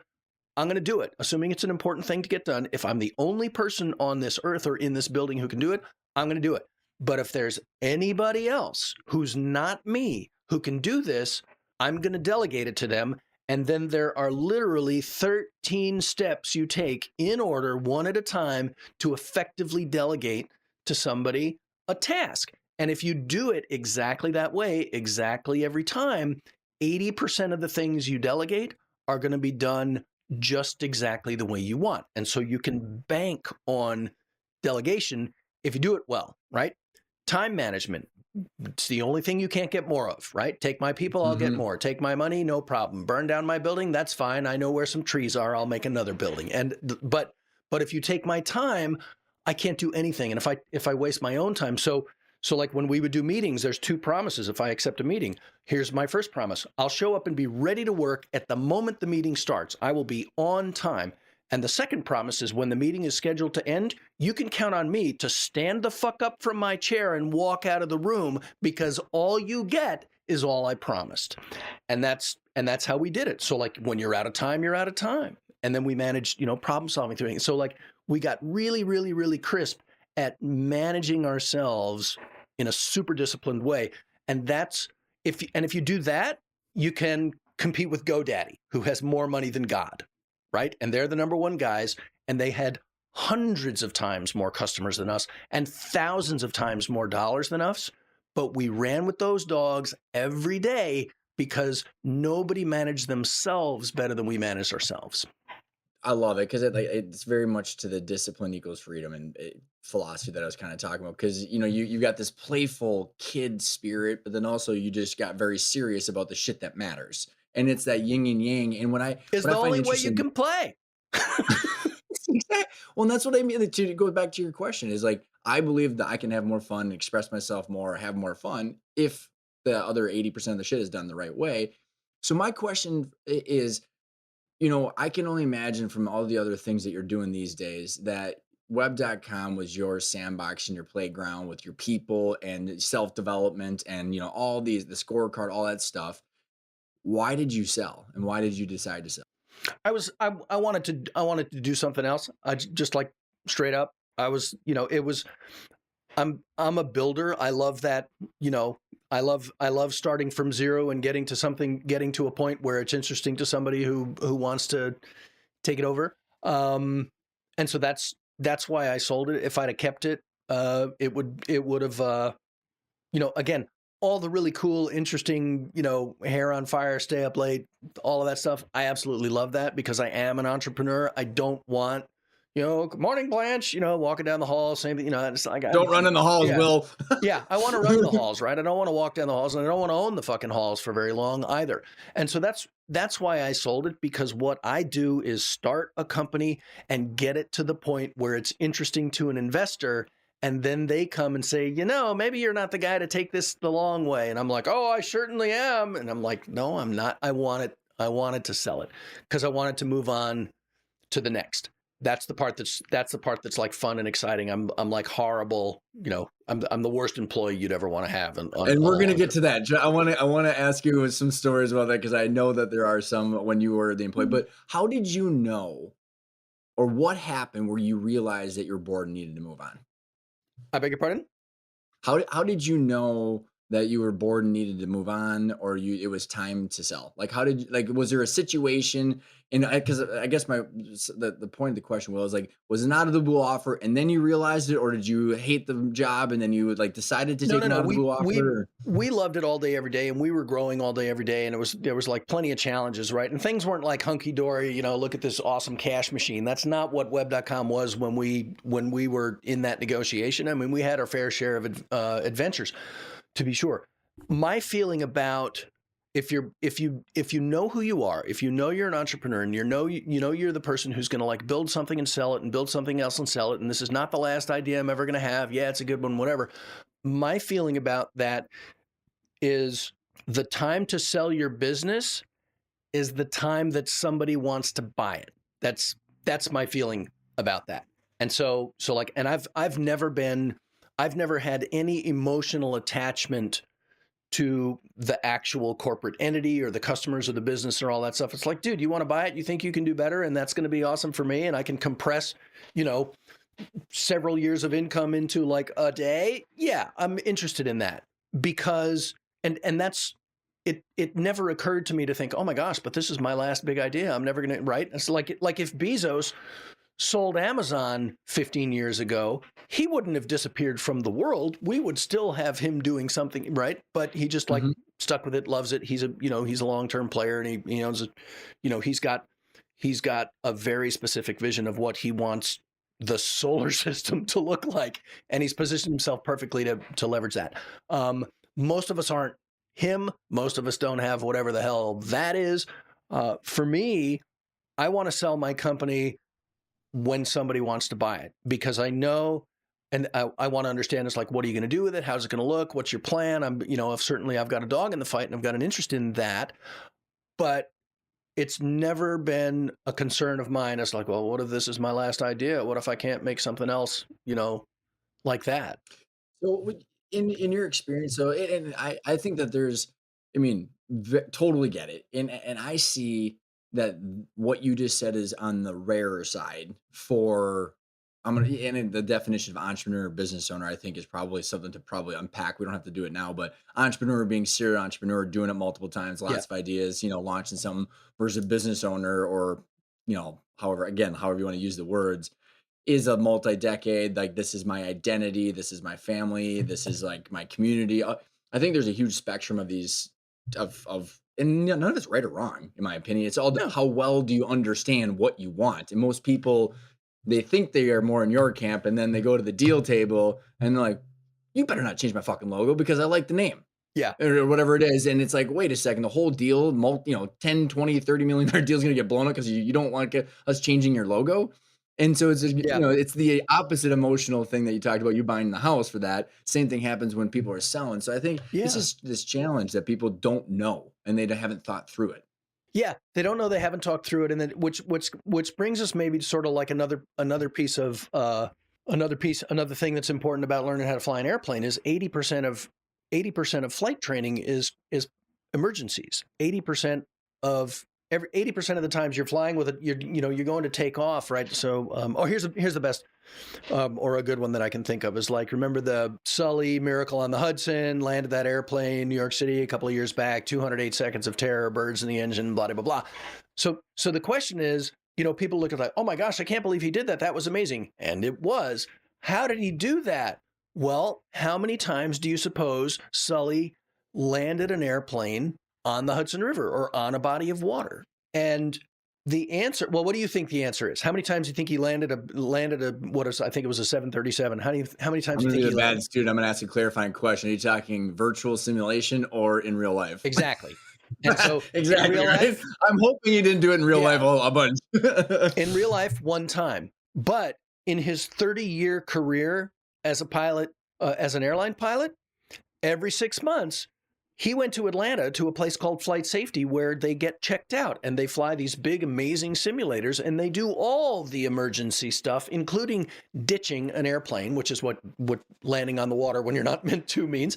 I'm going to do it, assuming it's an important thing to get done. If I'm the only person on this earth or in this building who can do it, I'm going to do it. But if there's anybody else who's not me who can do this, I'm going to delegate it to them. And then there are literally 13 steps you take in order, one at a time, to effectively delegate to somebody a task. And if you do it exactly that way, exactly every time, 80% of the things you delegate are going to be done just exactly the way you want. And so you can bank on delegation if you do it well, right? Time management. It's the only thing you can't get more of, right? Take my people, I'll get more. Take my money, no problem. Burn down my building, that's fine. I know where some trees are, I'll make another building. But if you take my time, I can't do anything. And if I waste my own time, so like when we would do meetings, there's 2 promises. If I accept a meeting, here's my first promise. I'll show up and be ready to work at the moment the meeting starts. I will be on time. And the second promise is when the meeting is scheduled to end, you can count on me to stand the fuck up from my chair and walk out of the room, because all you get is all I promised. And that's how we did it. So like when you're out of time, you're out of time. And then we managed, problem solving through it. So like we got really, really, really crisp at managing ourselves in a super disciplined way. And if you do that, you can compete with GoDaddy, who has more money than God, right? And they're the number 1 guys, and they had hundreds of times more customers than us and thousands of times more dollars than us. But we ran with those dogs every day because nobody managed themselves better than we managed ourselves. I love it because it's very much to the discipline equals freedom and philosophy that I was kind of talking about. Because you got this playful kid spirit, but then also you just got very serious about the shit that matters, and it's that yin and yang. And it's the only way you can play. Well, and that's what I mean. To go back to your question, is like I believe that I can have more fun, express myself more, have more fun if the other 80% of the shit is done the right way. So my question is, I can only imagine from all the other things that you're doing these days that web.com was your sandbox and your playground with your people and self-development and, all the scorecard, all that stuff. Why did you sell, and why did you decide to sell? I wanted to do something else. I just like straight up. I'm a builder. I love that, I love starting from zero and getting to a point where it's interesting to somebody who wants to take it over. And so that's why I sold it. If I'd have kept it, it would have, again, all the really cool, interesting, hair on fire, stay up late, all of that stuff. I absolutely love that because I am an entrepreneur. I don't want, good morning, Blanche, walking down the hall, same thing, it's like, Don't run in the halls, yeah. Will. Yeah, I want to run the halls, right? I don't want to walk down the halls, and I don't want to own the fucking halls for very long either. And so that's why I sold it, because what I do is start a company and get it to the point where it's interesting to an investor, and then they come and say, maybe you're not the guy to take this the long way. And I'm like, oh, I certainly am. And I'm like, no, I'm not. I wanted to sell it because I wanted to move on to the next. That's the part that's like fun and exciting. I'm like horrible, I'm the worst employee you'd ever want to have. And we're going to get to that. I want to ask you some stories about that, because I know that there are some when you were the employee. But how did you know, or what happened where you realized that your board needed to move on? I beg your pardon? How did you know that you were bored and needed to move on, or it was time to sell? Like, was there a situation? And because I guess the point of the question was was it an out of the blue offer and then you realized it, or did you hate the job and then you decided to take an out of the blue offer? We loved it all day, every day, and we were growing all day, every day, and there was like plenty of challenges, right? And things weren't like hunky dory, look at this awesome cash machine. That's not what web.com was when we were in that negotiation. I mean, we had our fair share of adventures, to be sure. My feeling about if you know who you are, if you're an entrepreneur and you're the person who's going to like build something and sell it and build something else and sell it, and this is not the last idea I'm ever going to have. Yeah, it's a good one, whatever. My feeling about that is the time to sell your business is the time that somebody wants to buy it. That's my feeling about that. And so like, and I've never had any emotional attachment to the actual corporate entity or the customers or the business or all that stuff. It's like, dude, you want to buy it? You think you can do better? And that's going to be awesome for me. And I can compress, several years of income into like a day. Yeah, I'm interested in that because, and that's, it never occurred to me to think, oh my gosh, but this is my last big idea. I'm never going to, right? It's like if Bezos sold Amazon 15 years ago, he wouldn't have disappeared from the world. We would still have him doing something, right? But he just like stuck with it, loves it. He's a long-term player, and he owns it. He's got a very specific vision of what he wants the solar system to look like, and he's positioned himself perfectly to leverage that. Most of us aren't him. Most of us don't have whatever the hell that is. For me, I want to sell my company when somebody wants to buy it, because I know, and I want to understand, it's like, what are you going to do with it? How's it going to look? What's your plan? Certainly I've got a dog in the fight and I've got an interest in that, but it's never been a concern of mine. It's like, well, what if this is my last idea? What if I can't make something else, like that? So in your experience, so, and I think that there's, totally get it. And I see that what you just said is on the rarer side and the definition of entrepreneur or business owner, I think, is probably something to probably unpack. We don't have to do it now, but entrepreneur being serial entrepreneur, doing it multiple times, lots of ideas, launching something, versus business owner, or, however you want to use the words, is a multi-decade, like, this is my identity, this is my family, this is like my community. I think there's a huge spectrum of these and none of it's right or wrong, in my opinion. It's all how well do you understand what you want? And most people, they think they are more in your camp, and then they go to the deal table and they're like, you better not change my fucking logo because I like the name. Yeah. Or whatever it is. And it's like, wait a second, the whole deal, 10, 20, $30 million deal is going to get blown up because you don't want us changing your logo. And so it's it's the opposite emotional thing that you talked about, you buying the house for that. Same thing happens when people are selling. So I think this is this challenge that people don't know, and they haven't thought through it. Yeah, they don't know, they haven't talked through it, and then which brings us maybe sort of like another piece of another thing that's important about learning how to fly an airplane is 80% of flight training is emergencies. 80% of the times you're flying with it, you're going to take off, right? So, here's the best, or a good one that I can think of is like, remember the Sully Miracle on the Hudson, landed that airplane, New York City, a couple of years back, 208 seconds of terror, birds in the engine, blah, blah, blah. So the question is, people look at like, oh my gosh, I can't believe he did that. That was amazing. And it was. How did he do that? Well, how many times do you suppose Sully landed an airplane on the Hudson River or on a body of water? And the answer, well, what do you think the answer is? How many times do you think he landed a I think it was a 737. How many times I'm do you going think to be he the landed? bad student. I'm going to ask a clarifying question. Are you talking virtual simulation or in real life? Exactly. And so exactly, in real right? life, I'm hoping he didn't do it in real life Yeah. a bunch. in real life, one time. But in his 30-year career as a pilot, as an airline pilot, every 6 months, he went to Atlanta to a place called Flight Safety where they get checked out and they fly these big, amazing simulators and they do all the emergency stuff, including ditching an airplane, which is what landing on the water when you're not meant to means.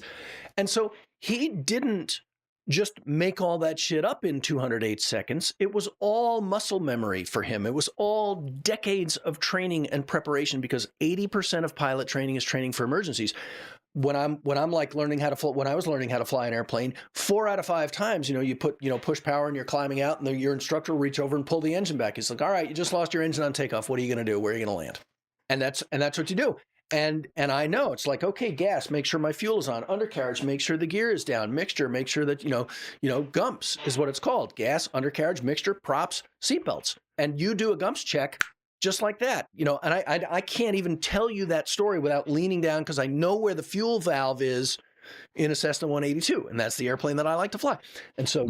And so he didn't just make all that shit up in 208 seconds. It was all muscle memory for him. It was all decades of training and preparation because 80% of pilot training is training for emergencies. When I'm like learning how to fly, when I was learning how to fly an airplane, 4 out of 5 times, you put, push power and you're climbing out and your instructor will reach over and pull the engine back. He's like, all right, you just lost your engine on takeoff. What are you going to do? Where are you going to land? And that's what you do. And I know it's like, okay, gas, make sure my fuel is on. Undercarriage, make sure the gear is down. Mixture, make sure that, GUMPS is what it's called. Gas, undercarriage, mixture, props, seatbelts. And you do a GUMPS check just like that, and I can't even tell you that story without leaning down because I know where the fuel valve is in a Cessna 182, and that's the airplane that I like to fly. And so,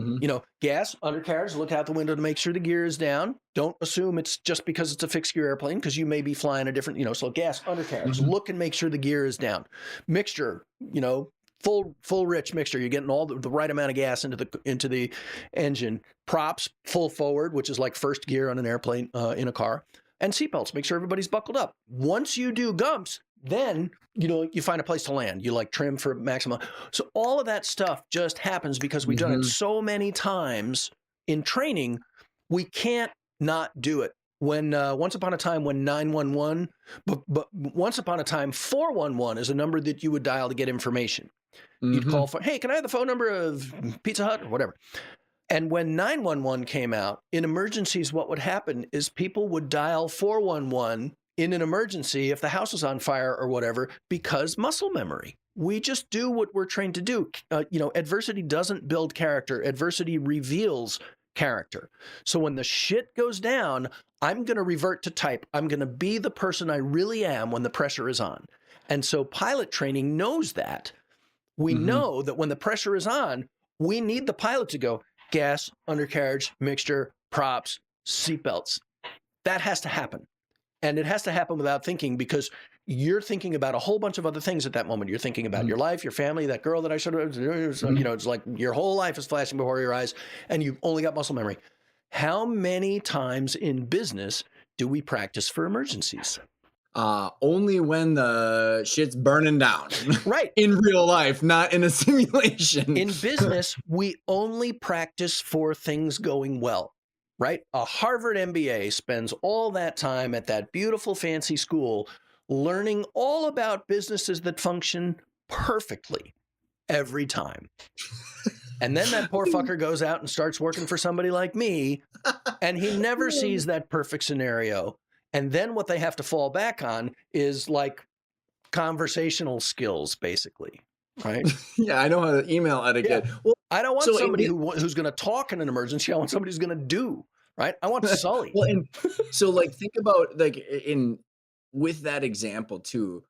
gas, undercarriage, look out the window to make sure the gear is down. Don't assume it's just because it's a fixed gear airplane because you may be flying a different, so gas, undercarriage, look and make sure the gear is down. Mixture, full rich mixture. You're getting all the right amount of gas into the engine. Props, full forward, which is like first gear on an airplane in a car. And seatbelts, make sure everybody's buckled up. Once you do GUMPS, then, you find a place to land. You trim for maximum. So all of that stuff just happens because we've done it so many times in training, we can't not do it. When once upon a time when 911, but once upon a time 411 is a number that you would dial to get information. You'd call for, hey, can I have the phone number of Pizza Hut or whatever? And when 911 came out, in emergencies, what would happen is people would dial 411 in an emergency if the house was on fire or whatever, because muscle memory. We just do what we're trained to do. Adversity doesn't build character. Adversity reveals character. So when the shit goes down, I'm going to revert to type. I'm going to be the person I really am when the pressure is on. And so pilot training knows that. We know that when the pressure is on, we need the pilot to go, gas, undercarriage, mixture, props, seatbelts. That has to happen. And it has to happen without thinking because you're thinking about a whole bunch of other things at that moment. You're thinking about your life, your family, that girl that I showed up, it's like your whole life is flashing before your eyes and you've only got muscle memory. How many times in business do we practice for emergencies? Only when the shit's burning down. Right. In real life, not in a simulation. In business, we only practice for things going well, right? A Harvard MBA spends all that time at that beautiful fancy school learning all about businesses that function perfectly every time. And then that poor fucker goes out and starts working for somebody like me, and he never sees that perfect scenario. And then what they have to fall back on is like conversational skills, basically, right? Yeah, I know how to email etiquette. Yeah. Well, I don't want somebody who's going to talk in an emergency. I want somebody who's going to do, right? I want Sully. Well, and so think about with that example too,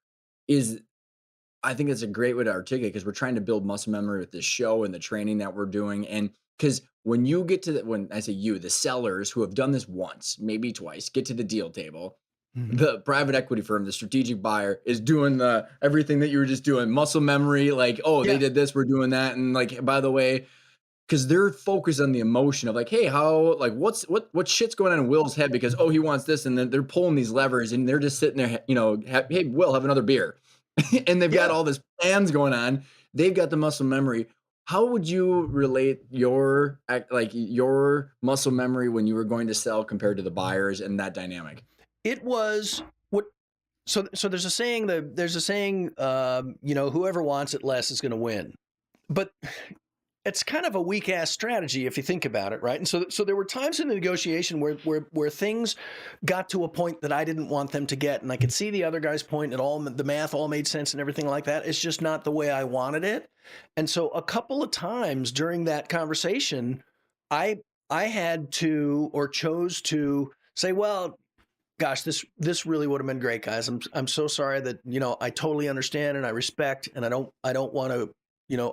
I think it's a great way to articulate because we're trying to build muscle memory with this show and the training that we're doing. And because when you get to when I say you, the sellers who have done this once, maybe twice, get to the deal table, the private equity firm, the strategic buyer is doing everything that you were just doing, muscle memory, they did this, we're doing that. And by the way, because they're focused on the emotion of hey, how, what shit's going on in Will's head because, he wants this. And then they're pulling these levers and they're just sitting there, hey, Will, have another beer. And they've got all this plans going on. They've got the muscle memory. How would you relate your muscle memory when you were going to sell compared to the buyers and that dynamic? It was so there's a saying whoever wants it less is going to win. But it's kind of a weak ass strategy if you think about it, right? And so there were times in the negotiation where things got to a point that I didn't want them to get, and I could see the other guy's point, and all the math all made sense and everything like that. It's just not the way I wanted it. And so a couple of times during that conversation, I had to, or chose to say, well, gosh, this really would have been great, guys. I'm so sorry that, I totally understand and I respect, and I don't want to,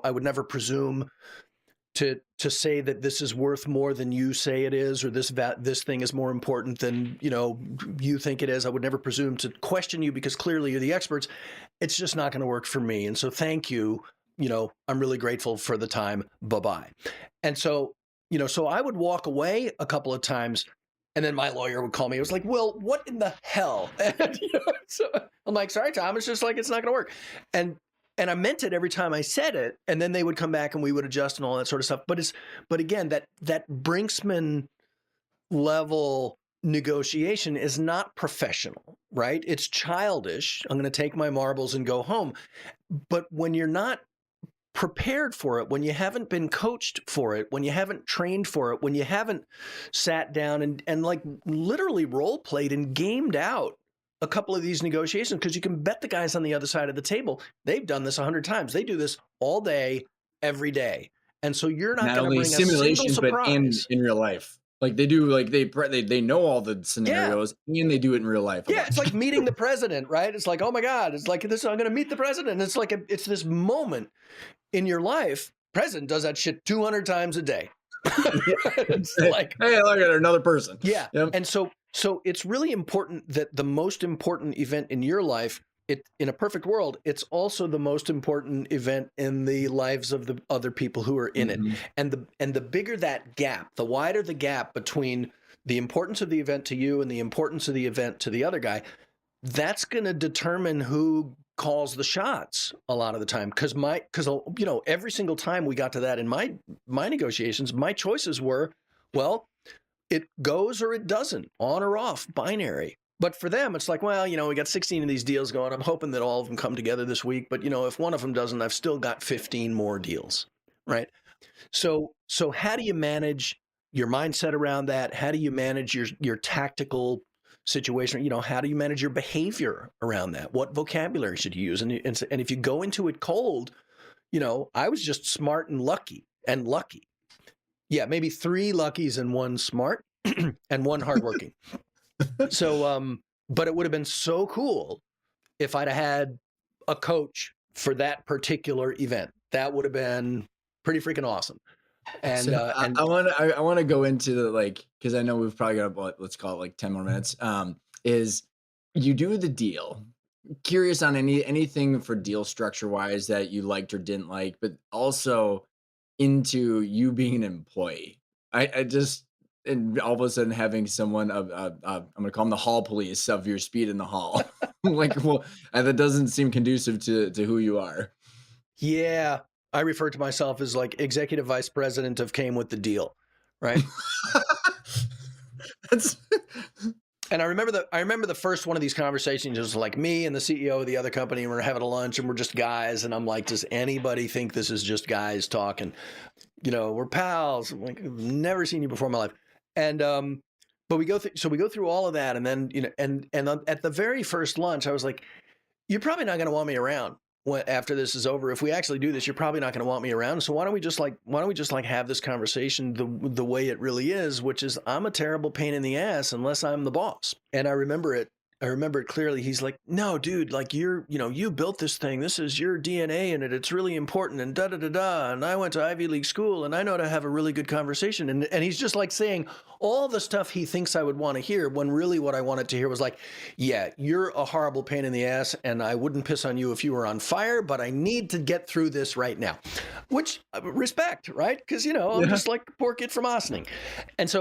I would never presume to say that this is worth more than you say it is, or this thing is more important than, you think it is. I would never presume to question you because clearly you're the experts. It's just not going to work for me. And so thank you. I'm really grateful for the time. Bye-bye. And so, so I would walk away a couple of times, and then my lawyer would call me. It was like, Will, what in the hell? And, so I'm like, sorry, Tom, it's just like, it's not going to work. And I meant it every time I said it, and then they would come back and we would adjust and all that sort of stuff. But again, that Brinksman level negotiation is not professional, right? It's childish. I'm going to take my marbles and go home. But when you're not prepared for it, when you haven't been coached for it, when you haven't trained for it, when you haven't sat down and like literally role played and gamed out a couple of these negotiations, because you can bet the guys on the other side of the table, they've done this 100 times. They do this all day, every day. And so you're not going to bring a single surprise. But in real life. Like they do, like they know all the scenarios, and they do it in real life. Yeah, it's like meeting the president, right? It's like, oh my God, it's like this. I'm going to meet the president. It's like it's this moment in your life. President does that shit 200 times a day. It's like, hey, look at another person. Yeah, yep. And so it's really important that the most important event in your life, in a perfect world, it's also the most important event in the lives of the other people who are in it. And the bigger that gap, the wider the gap between the importance of the event to you and the importance of the event to the other guy, that's going to determine who calls the shots a lot of the time. Because every single time we got to that in my negotiations, my choices were, well, it goes or it doesn't, on or off, binary. But for them, it's like, well, we got 16 of these deals going. I'm hoping that all of them come together this week. But, if one of them doesn't, I've still got 15 more deals, right? So how do you manage your mindset around that? How do you manage your tactical situation? How do you manage your behavior around that? What vocabulary should you use? And if you go into it cold, I was just smart and lucky. Yeah, maybe 3 luckies and 1 smart and 1 hardworking. So, but it would have been so cool if I'd have had a coach for that particular event. That would have been pretty freaking awesome. And, so I want to go into the, because I know we've probably got about, let's call it 10 more minutes. Is you do the deal. Curious on anything for deal structure wise that you liked or didn't like, but also into you being an employee. I just, and all of a sudden having someone I'm going to call them the hall police of your speed in the hall. That doesn't seem conducive to who you are. Yeah. I refer to myself as like executive vice president of Came with the Deal. Right. And I remember the first one of these conversations was like me and the CEO of the other company, and we're having a lunch and we're just guys. And I'm like, does anybody think this is just guys talking? We're pals. I'm like, I've never seen you before in my life. And, but we go through all of that. And then, and at the very first lunch, I was like, you're probably not going to want me around after this is over. If we actually do this, you're probably not going to want me around. So why don't we just have this conversation the way it really is, which is I'm a terrible pain in the ass unless I'm the boss. And I remember it clearly. He's like, no, dude, like you built this thing. This is your DNA in it. It's really important and da-da-da-da. And I went to Ivy League school and I know how to have a really good conversation. And he's just like saying all the stuff he thinks I would want to hear, when really what I wanted to hear was like, yeah, you're a horrible pain in the ass and I wouldn't piss on you if you were on fire, but I need to get through this right now, which respect, right? Because, I'm just like poor kid from Ossining. And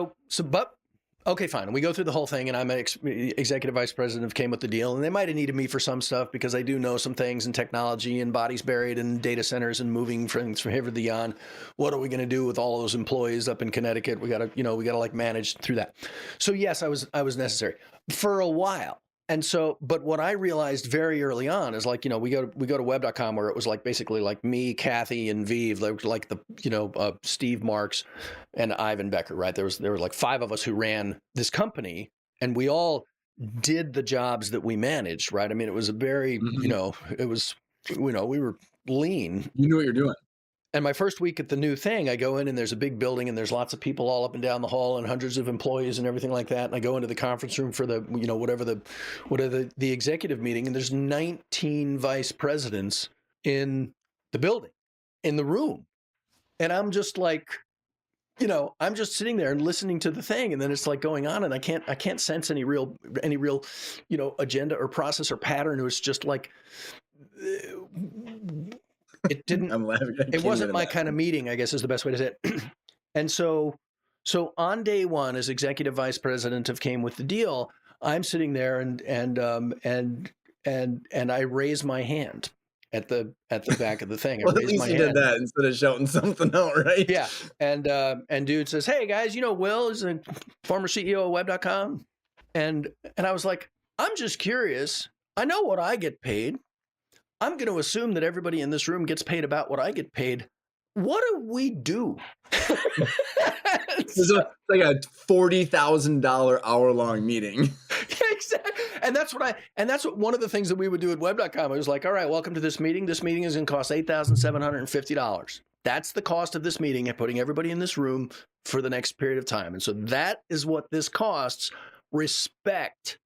but okay, fine. And we go through the whole thing, and I'm an executive vice president of Came with the Deal. And they might have needed me for some stuff because I do know some things in technology and bodies buried in data centers and moving things from here to beyond. What are we going to do with all those employees up in Connecticut? We got to, like manage through that. So yes, I was necessary for a while. And so, but what I realized very early on is like, we go to web.com, where it was like basically like me, Kathy, and Vive, like the, Steve Marks and Ivan Becker, right? There were like 5 of us who ran this company, and we all did the jobs that we managed, right? I mean, it was a very, it was, we were lean. You knew what you're doing. And my first week at the new thing, I go in and there's a big building and there's lots of people all up and down the hall and hundreds of employees and everything like that. And I go into the conference room for the, whatever the executive meeting, and there's 19 vice presidents in the building, in the room. And I'm just like, I'm just sitting there and listening to the thing, and then it's like going on, and I can't sense any real, agenda or process or pattern. It was just like, it didn't. I'm laughing. It wasn't my kind of meeting, I guess is the best way to say it. And so on day one, as executive vice president of Came With the Deal, I'm sitting there and I raise my hand at the back of the thing. Well, at least you did that instead of shouting something out, right? Yeah. And dude says, "Hey guys, Will is a former CEO of web.com." And I was like, "I'm just curious. I know what I get paid. I'm going to assume that everybody in this room gets paid about what I get paid. What do we do?" It's like a $40,000 hour-long meeting. Exactly. And that's what one of the things that we would do at web.com. I was like, "All right, welcome to this meeting. This meeting is going to cost $8,750. That's the cost of this meeting and putting everybody in this room for the next period of time. And so that is what this costs. Respect."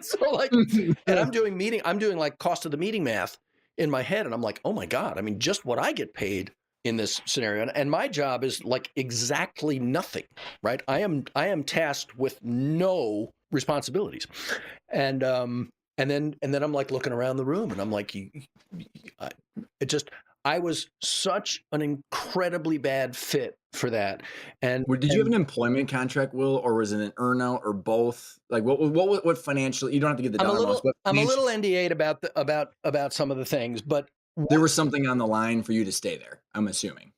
So like, and I'm doing like cost of the meeting math in my head. And I'm like, oh my God, I mean, just what I get paid in this scenario. And my job is like exactly nothing, right? I am tasked with no responsibilities. And then I'm like looking around the room, and I'm like, I was such an incredibly bad fit for that. And did you have an employment contract, Will, or was it an earnout, or both? Like what financially? You don't have to get the dollar amounts. I'm a little NDA'd about some of the things, but there was something on the line for you to stay there, I'm assuming.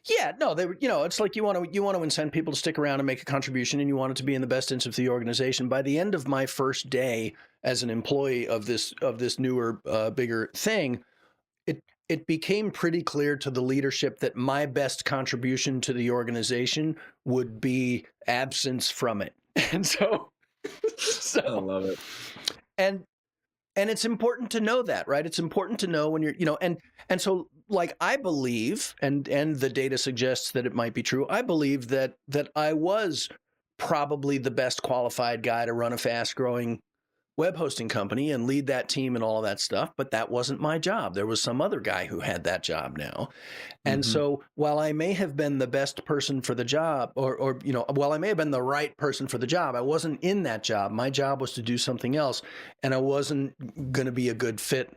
Yeah, no, they were, it's like you want to incent people to stick around and make a contribution, and you want it to be in the best interest of the organization. By the end of my first day as an employee of this newer, bigger thing, it became pretty clear to the leadership that my best contribution to the organization would be absence from it. And so I love it. And it's important to know that, right? It's important to know when you're, and so like I believe, and the data suggests that it might be true. I believe that I was probably the best qualified guy to run a fast growing web hosting company and lead that team and all of that stuff. But that wasn't my job. There was some other guy who had that job now. And so while I may have been the best person for the job, or while I may have been the right person for the job, I wasn't in that job. My job was to do something else. And I wasn't going to be a good fit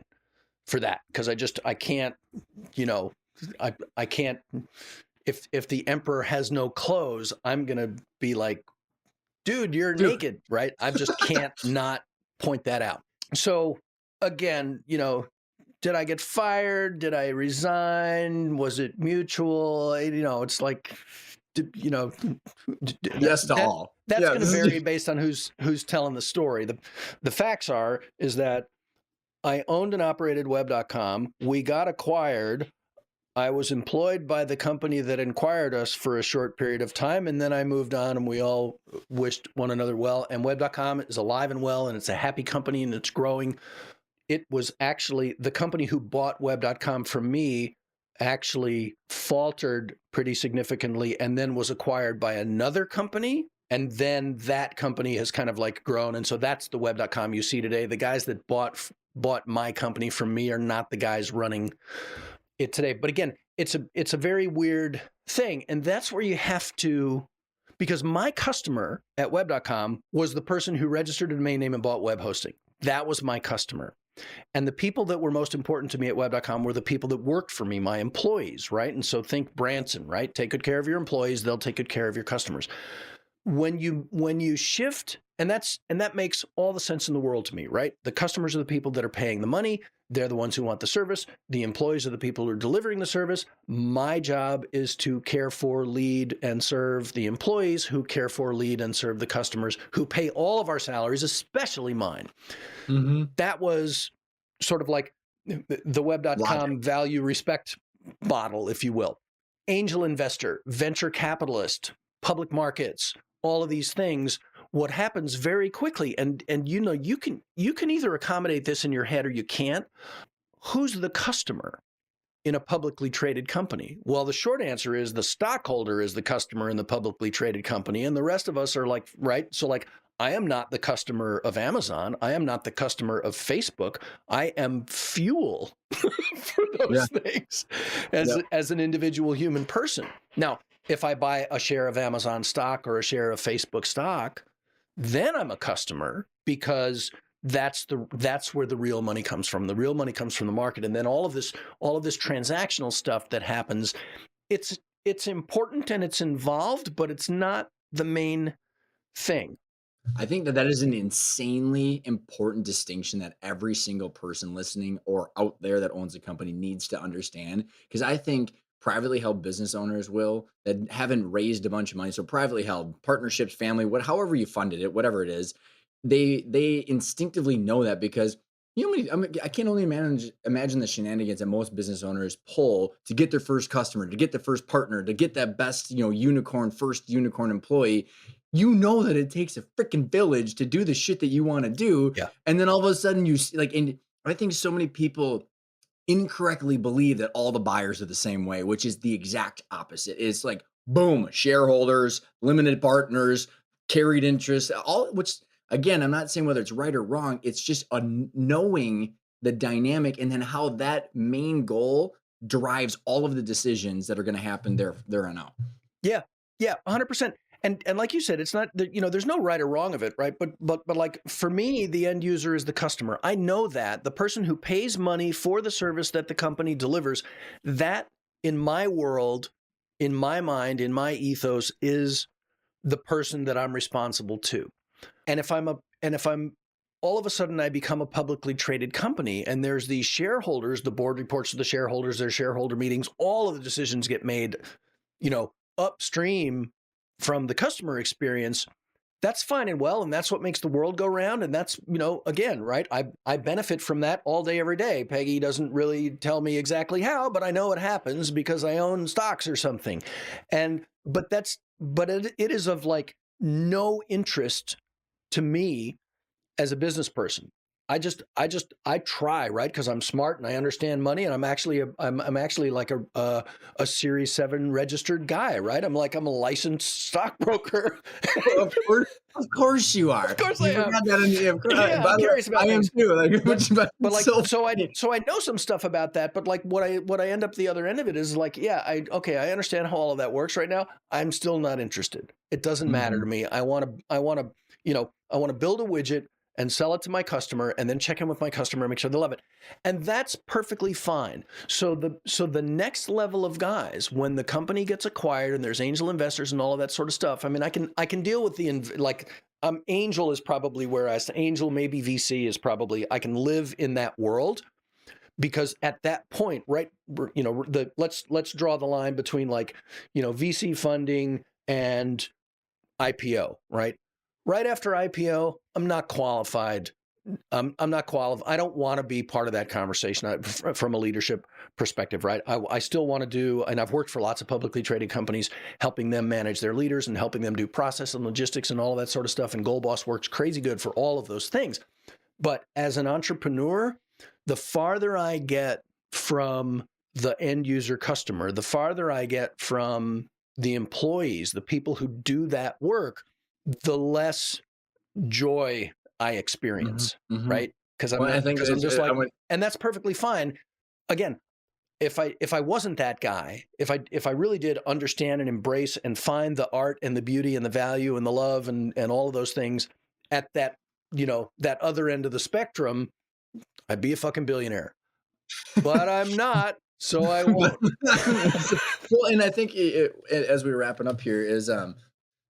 for that, because I can't, I can't, if the emperor has no clothes, I'm going to be like, dude, you're naked, right? I just can't not point that out. So again, did I get fired? Did I resign? Was it mutual? It's like, yes to all. That's going to vary based on who's telling the story. The facts is that I owned and operated web.com. We got acquired. I was employed by the company that acquired us for a short period of time, and then I moved on, and we all wished one another well. And web.com is alive and well, and it's a happy company, and it's growing. It was actually the company who bought web.com from me actually faltered pretty significantly and then was acquired by another company. And then that company has kind of like grown. And so that's the web.com you see today. The guys that bought my company from me are not the guys running it today. But again, it's a very weird thing. And that's where you have to, because my customer at web.com was the person who registered a domain name and bought web hosting. That was my customer. And the people that were most important to me at web.com were the people that worked for me, my employees, right? And so think Branson, right? Take good care of your employees, they'll take good care of your customers. When you shift that makes all the sense in the world to me, right? The customers are the people that are paying the money. They're the ones who want the service. The employees are the people who are delivering the service. My job is to care for, lead, and serve the employees who care for, lead, and serve the customers who pay all of our salaries, especially mine. Mm-hmm. That was sort of like the web.com value respect model, if you will. Angel investor, venture capitalist, public markets, all of these things. What happens very quickly, and you can either accommodate this in your head or you can't. Who's the customer in a publicly traded company? Well, the short answer is the stockholder is the customer in the publicly traded company, and the rest of us are like, right? So like, I am not the customer of Amazon. I am not the customer of Facebook. I am fuel for those things as an individual human person. Now, if I buy a share of Amazon stock or a share of Facebook stock, then I'm a customer, because that's where the real money comes from. The real money comes from the market. And then all of this transactional stuff that happens, it's important and it's involved, but it's not the main thing. I think that is an insanely important distinction that every single person listening or out there that owns a company needs to understand. Because I think privately held business owners that haven't raised a bunch of money. So privately held partnerships, family, however you funded it, whatever it is, they instinctively know that, because I can only imagine the shenanigans that most business owners pull to get their first customer, to get the first partner, to get that best, first unicorn employee. That it takes a freaking village to do the shit that you want to do. Yeah. And then all of a sudden and I think so many people incorrectly believe that all the buyers are the same way, which is the exact opposite. It's like, boom, shareholders, limited partners, carried interest, which again, I'm not saying whether it's right or wrong. It's just knowing the dynamic and then how that main goal drives all of the decisions that are going to happen there on out. Yeah. 100%. And like you said, it's not, there's no right or wrong of it, right? But like, for me, the end user is the customer. I know that the person who pays money for the service that the company delivers, that in my world, in my mind, in my ethos, is the person that I'm responsible to. And if I'm all of a sudden I become a publicly traded company and there's these shareholders, the board reports to the shareholders, their shareholder meetings, all of the decisions get made, upstream from the customer experience, that's fine and well. And that's what makes the world go round. And that's, again, right. I benefit from that all day, every day. Peggy doesn't really tell me exactly how, but I know it happens because I own stocks or something. But it is of like no interest to me as a business person. I try, right? Because I'm smart and I understand money, and I'm actually like a Series 7 registered guy, right? I'm a licensed stockbroker. Of course you are. Of course I am. I'm curious about I am too. So I know some stuff about that, but like what I end up the other end of it is like, I understand how all of that works right now. I'm still not interested. It doesn't matter to me. I want to build a widget and sell it to my customer, and then check in with my customer and make sure they love it. And that's perfectly fine. So the next level of guys, when the company gets acquired and there's angel investors and all of that sort of stuff, I mean, I can deal with angel is probably where angel, maybe VC is probably, I can live in that world, because at that point, right, let's draw the line between VC funding and IPO, right? Right after IPO, I'm not qualified. I'm not qualified. I don't want to be part of that conversation from a leadership perspective, right? I still want to do, and I've worked for lots of publicly traded companies, helping them manage their leaders and helping them do process and logistics and all of that sort of stuff. And GoalBoss works crazy good for all of those things. But as an entrepreneur, the farther I get from the end user customer, the farther I get from the employees, the people who do that work, the less joy I experience, right? Because I'm just like, and that's perfectly fine. Again, if I wasn't that guy, if I really did understand and embrace and find the art and the beauty and the value and the love and all of those things at that, that other end of the spectrum, I'd be a fucking billionaire. But I'm not, so I won't. Well, and I think as we're wrapping up here is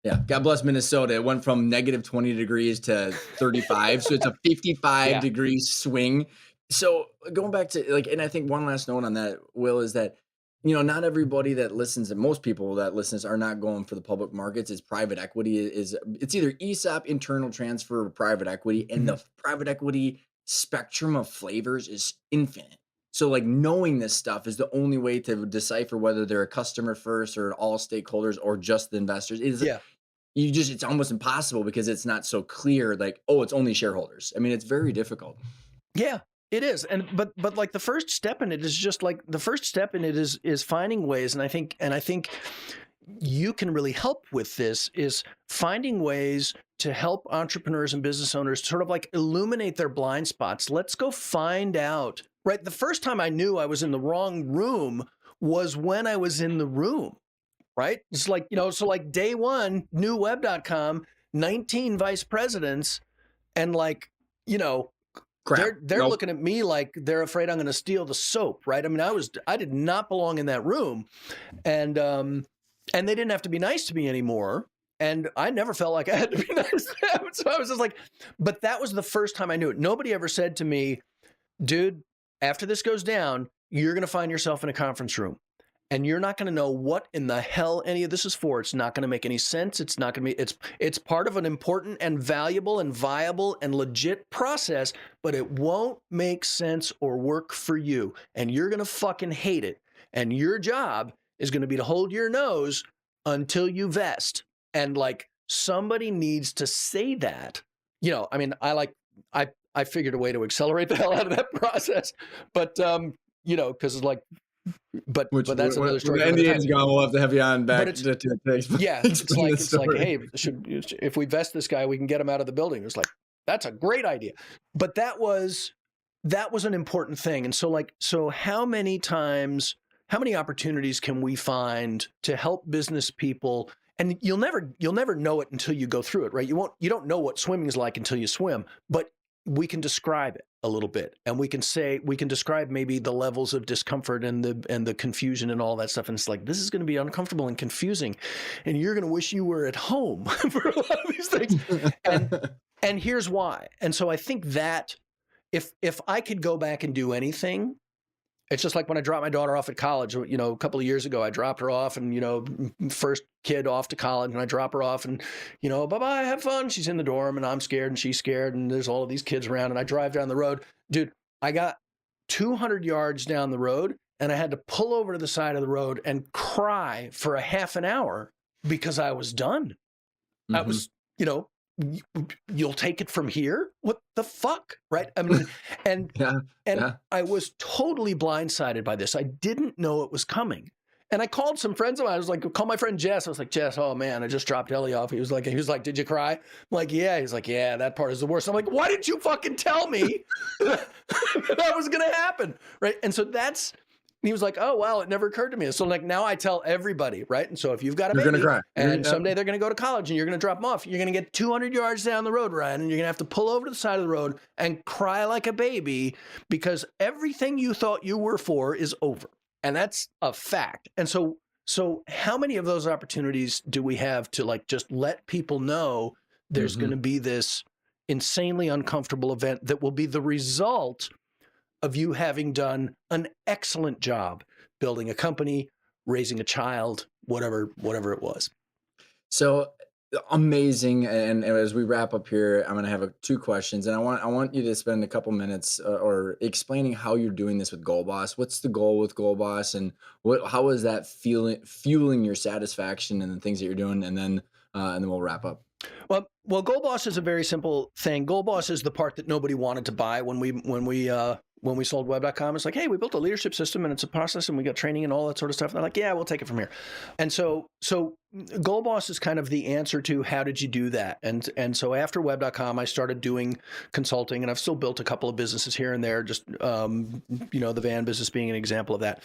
Yeah, God bless Minnesota. It went from negative 20 degrees to 35. So it's a 55 Yeah. degree swing. So going back to like, and I think one last note on that, Will, is that, not everybody that listens, and most people that listens are not going for the public markets. It's private equity it's either ESOP, internal transfer, or private equity. And the private equity spectrum of flavors is infinite. So like knowing this stuff is the only way to decipher whether they're a customer first or all stakeholders or just the investors. Yeah. It's almost impossible because it's not so clear, like, oh, it's only shareholders. I mean, it's very difficult. Yeah, it is. And but like the first step in it is just like the first step in it is finding ways. And I think you can really help with this is finding ways to help entrepreneurs and business owners sort of like illuminate their blind spots. Let's go find out, right? The first time I knew I was in the wrong room was when I was in the room, right? It's like, so like day one, new web.com, 19 vice presidents, and like, Crap. they're looking at me like they're afraid I'm going to steal the soap, right? I mean, I did not belong in that room, and they didn't have to be nice to me anymore, and I never felt like I had to be nice to them. So I was just like, but that was the first time I knew it. Nobody ever said to me, dude, after this goes down, you're going to find yourself in a conference room. And you're not going to know what in the hell any of this is for. It's not going to make any sense. It's not going to be, it's part of an important and valuable and viable and legit process, but it won't make sense or work for you. And you're going to fucking hate it. And your job is going to be to hold your nose until you vest. And like somebody needs to say that. I mean, I figured a way to accelerate the hell out of that process, but because it's like, but that's another story. When the NDA is gone, we'll have to have you on back. It's like, hey, if we vest this guy, we can get him out of the building. It's like, that's a great idea. But that was an important thing. And so how many opportunities can we find to help business people? And you'll never know it until you go through it, right? You don't know what swimming is like until you swim, but we can describe it a little bit, and we can describe maybe the levels of discomfort and the confusion and all that stuff. And it's like, this is going to be uncomfortable and confusing, and you're going to wish you were at home for a lot of these things. And here's why. And so I think that if I could go back and do anything, it's just like when I dropped my daughter off at college, a couple of years ago, I dropped her off and, first kid off to college, and I drop her off and, bye-bye, have fun. She's in the dorm and I'm scared and she's scared and there's all of these kids around, and I drive down the road. Dude, I got 200 yards down the road and I had to pull over to the side of the road and cry for a half an hour because I was done. Mm-hmm. I was, you'll take it from here? What the fuck? Right? I mean, and I was totally blindsided by this. I didn't know it was coming. And I called some friends of mine. I was like, call my friend Jess. I was like, Jess, oh man, I just dropped Ellie off. He was like, did you cry? I'm like, yeah. He's like, yeah, that part is the worst. I'm like, why didn't you fucking tell me that was going to happen? Right. And so he was like, oh, well, it never occurred to me. So like now I tell everybody, right? And so if you've got a baby and someday they're going to go to college and you're going to drop them off, you're going to get 200 yards down the road, Ryan, and you're going to have to pull over to the side of the road and cry like a baby because everything you thought you were for is over. And that's a fact. And so how many of those opportunities do we have to like just let people know there's going to be this insanely uncomfortable event that will be the result of you having done an excellent job building a company, raising a child, whatever it was. So amazing. And as we wrap up here, I'm going to have two questions, and I want you to spend a couple minutes or explaining how you're doing this with Goal Boss. What's the goal with Goal Boss, and how is that fueling your satisfaction and the things that you're doing? And then we'll wrap up. Well, Goal Boss is a very simple thing. Goal Boss is the part that nobody wanted to buy when we sold web.com. It's like, hey, we built a leadership system and it's a process and we got training and all that sort of stuff. And they're like, yeah, we'll take it from here. And so Goal Boss is kind of the answer to how did you do that? And so after web.com, I started doing consulting, and I've still built a couple of businesses here and there, just, the van business being an example of that.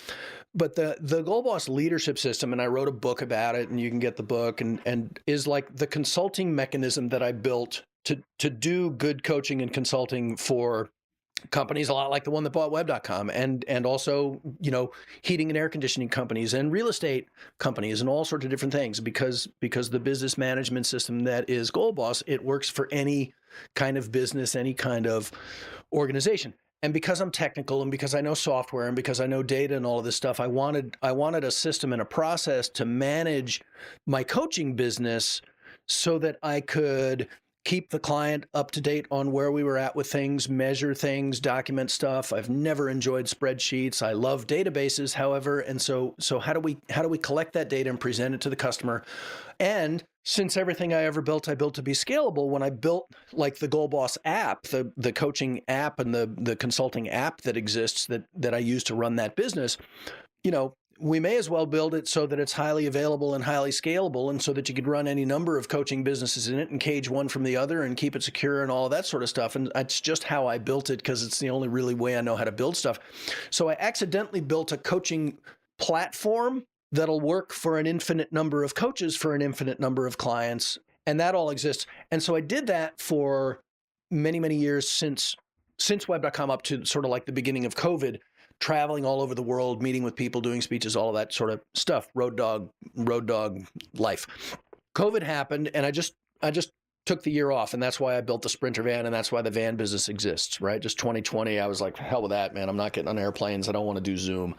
But the Goal Boss leadership system, and I wrote a book about it, and you can get the book, and is like the consulting mechanism that I built to do good coaching and consulting for companies a lot like the one that bought web.com, and also, heating and air conditioning companies and real estate companies and all sorts of different things, because the business management system that is GoalBoss, it works for any kind of business, any kind of organization. And because I'm technical, and because I know software, and because I know data and all of this stuff, I wanted a system and a process to manage my coaching business so that I could keep the client up to date on where we were at with things, measure things, document stuff. I've never enjoyed spreadsheets. I love databases, however. And so how do we collect that data and present it to the customer? And since everything I ever built, I built to be scalable. When I built like the GoalBoss app, the coaching app and the consulting app that exists that I use to run that business, we may as well build it so that it's highly available and highly scalable, and so that you could run any number of coaching businesses in it and cage one from the other and keep it secure and all of that sort of stuff. And that's just how I built it, because it's the only really way I know how to build stuff. So I accidentally built a coaching platform that'll work for an infinite number of coaches for an infinite number of clients, and that all exists. And so I did that for many, many years since web.com up to sort of like the beginning of COVID, traveling all over the world, meeting with people, doing speeches, all of that sort of stuff, road dog life. COVID happened, and I just took the year off, and that's why I built the Sprinter van, and that's why the van business exists, right? Just 2020, I was like, hell with that, man. I'm not getting on airplanes. I don't want to do Zoom.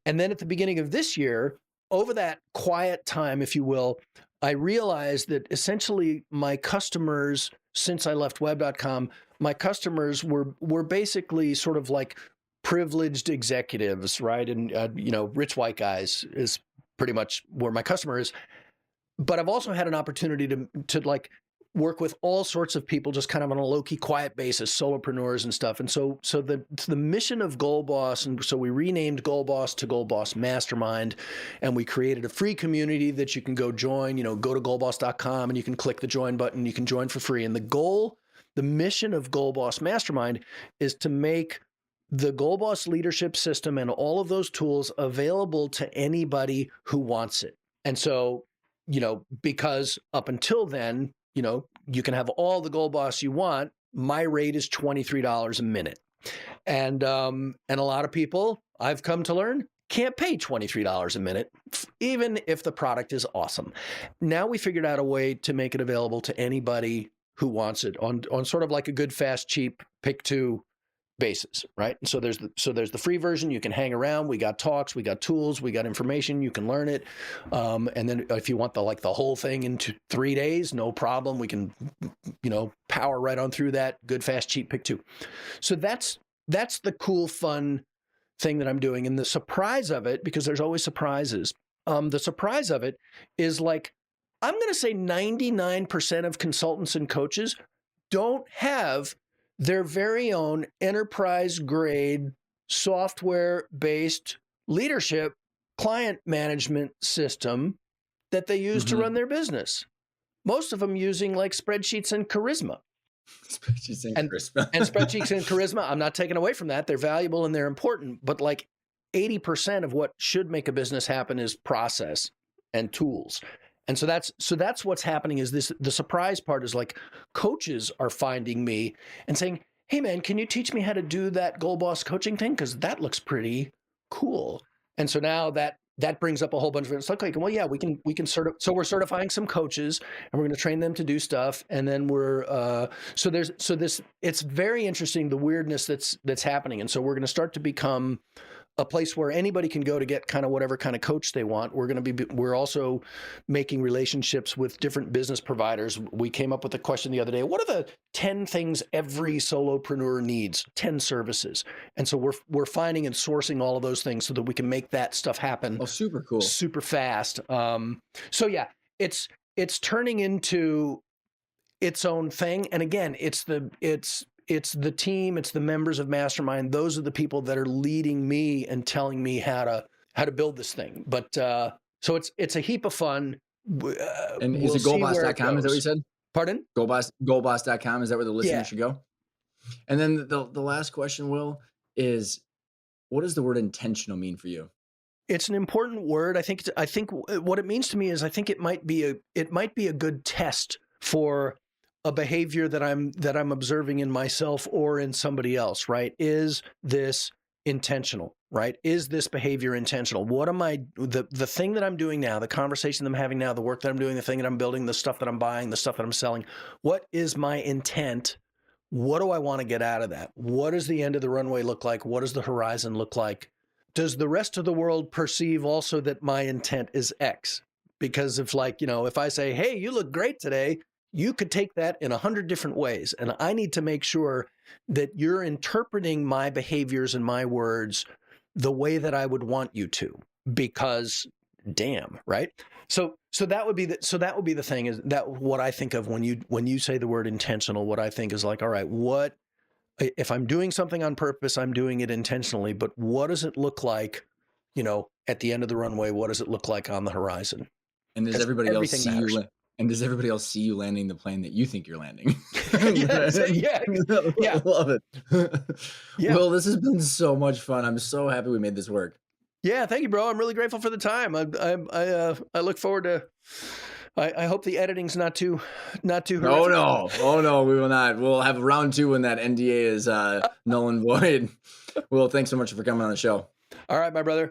And then at the beginning of this year, over that quiet time, if you will, I realized that essentially my customers, since I left web.com, my customers were basically sort of like privileged executives, right? And, rich white guys is pretty much where my customer is. But I've also had an opportunity to like work with all sorts of people, just kind of on a low-key, quiet basis, solopreneurs and stuff. And so the mission of GoalBoss, and so we renamed GoalBoss to GoalBoss Mastermind, and we created a free community that you can go join. Go to goalboss.com and you can click the join button. You can join for free. And the mission of GoalBoss Mastermind is to make the GoalBoss leadership system and all of those tools available to anybody who wants it. And so, because up until then, you can have all the GoalBoss you want. My rate is $23 a minute. And a lot of people, I've come to learn, can't pay $23 a minute, even if the product is awesome. Now we figured out a way to make it available to anybody who wants it on sort of like a good, fast, cheap, pick two basis, right? And so there's the free version. You can hang around. We got talks, we got tools, we got information. You can learn it. And then if you want the whole thing into 3 days, no problem. We can, power right on through that. Good, fast, cheap, pick two. So that's the cool, fun thing that I'm doing. And the surprise of it, because there's always surprises. The surprise of it is like, I'm going to say 99% of consultants and coaches don't have their very own enterprise-grade, software-based leadership client management system that they use to run their business. Most of them using like spreadsheets and Charisma. Spreadsheets and Charisma. And spreadsheets and Charisma, I'm not taking away from that. They're valuable and they're important, but like 80% of what should make a business happen is process and tools. And so that's what's happening is this. The surprise part is like coaches are finding me and saying, hey man, can you teach me how to do that GoalBoss coaching thing? Because that looks pretty cool. And so now that brings up a whole bunch of it's like, well, yeah, we can so we're certifying some coaches and we're going to train them to do stuff. And then it's very interesting, the weirdness that's happening. And so we're going to start to become a place where anybody can go to get kind of whatever kind of coach they want. We're also making relationships with different business providers. We came up with a question the other day. What are the 10 things every solopreneur needs? 10 services. And so we're finding and sourcing all of those things so that we can make that stuff happen. Oh, super cool. Super fast. So yeah, it's turning into its own thing. And again, it's the team, it's the members of Mastermind. Those are the people that are leading me and telling me how to build this thing. But so it's a heap of fun. And is it goalboss.com? Is that what you said? Pardon? Goalboss.com. Is that where the listener should go? And then the last question, Will, is what does the word intentional mean for you? It's an important word. I think what it means to me is I think it might be a good test for a behavior that I'm observing in myself or in somebody else, right? Is this intentional, right? Is this behavior intentional? What am I, the thing that I'm doing now, the conversation that I'm having now, the work that I'm doing, the thing that I'm building, the stuff that I'm buying, the stuff that I'm selling, what is my intent? What do I want to get out of that? What does the end of the runway look like? What does the horizon look like? Does the rest of the world perceive also that my intent is X? Because if if I say, hey, you look great today, you could take that in 100 different ways. And I need to make sure that you're interpreting my behaviors and my words the way that I would want you to, because damn, right? So that would be the thing, is that what I think of when you say the word intentional. What I think is like, all right, what if I'm doing something on purpose, I'm doing it intentionally, but what does it look like, at the end of the runway? What does it look like on the horizon? And does everybody else see you? And does everybody else see you landing the plane that you think you're landing? Yeah. Love it. Yeah. Well, this has been so much fun. I'm so happy we made this work. Yeah, thank you, bro. I'm really grateful for the time. I look forward to. I hope the editing's not too horrific. Oh no, we will not. We'll have round 2 when that NDA is null and void. Well, thanks so much for coming on the show. All right, my brother.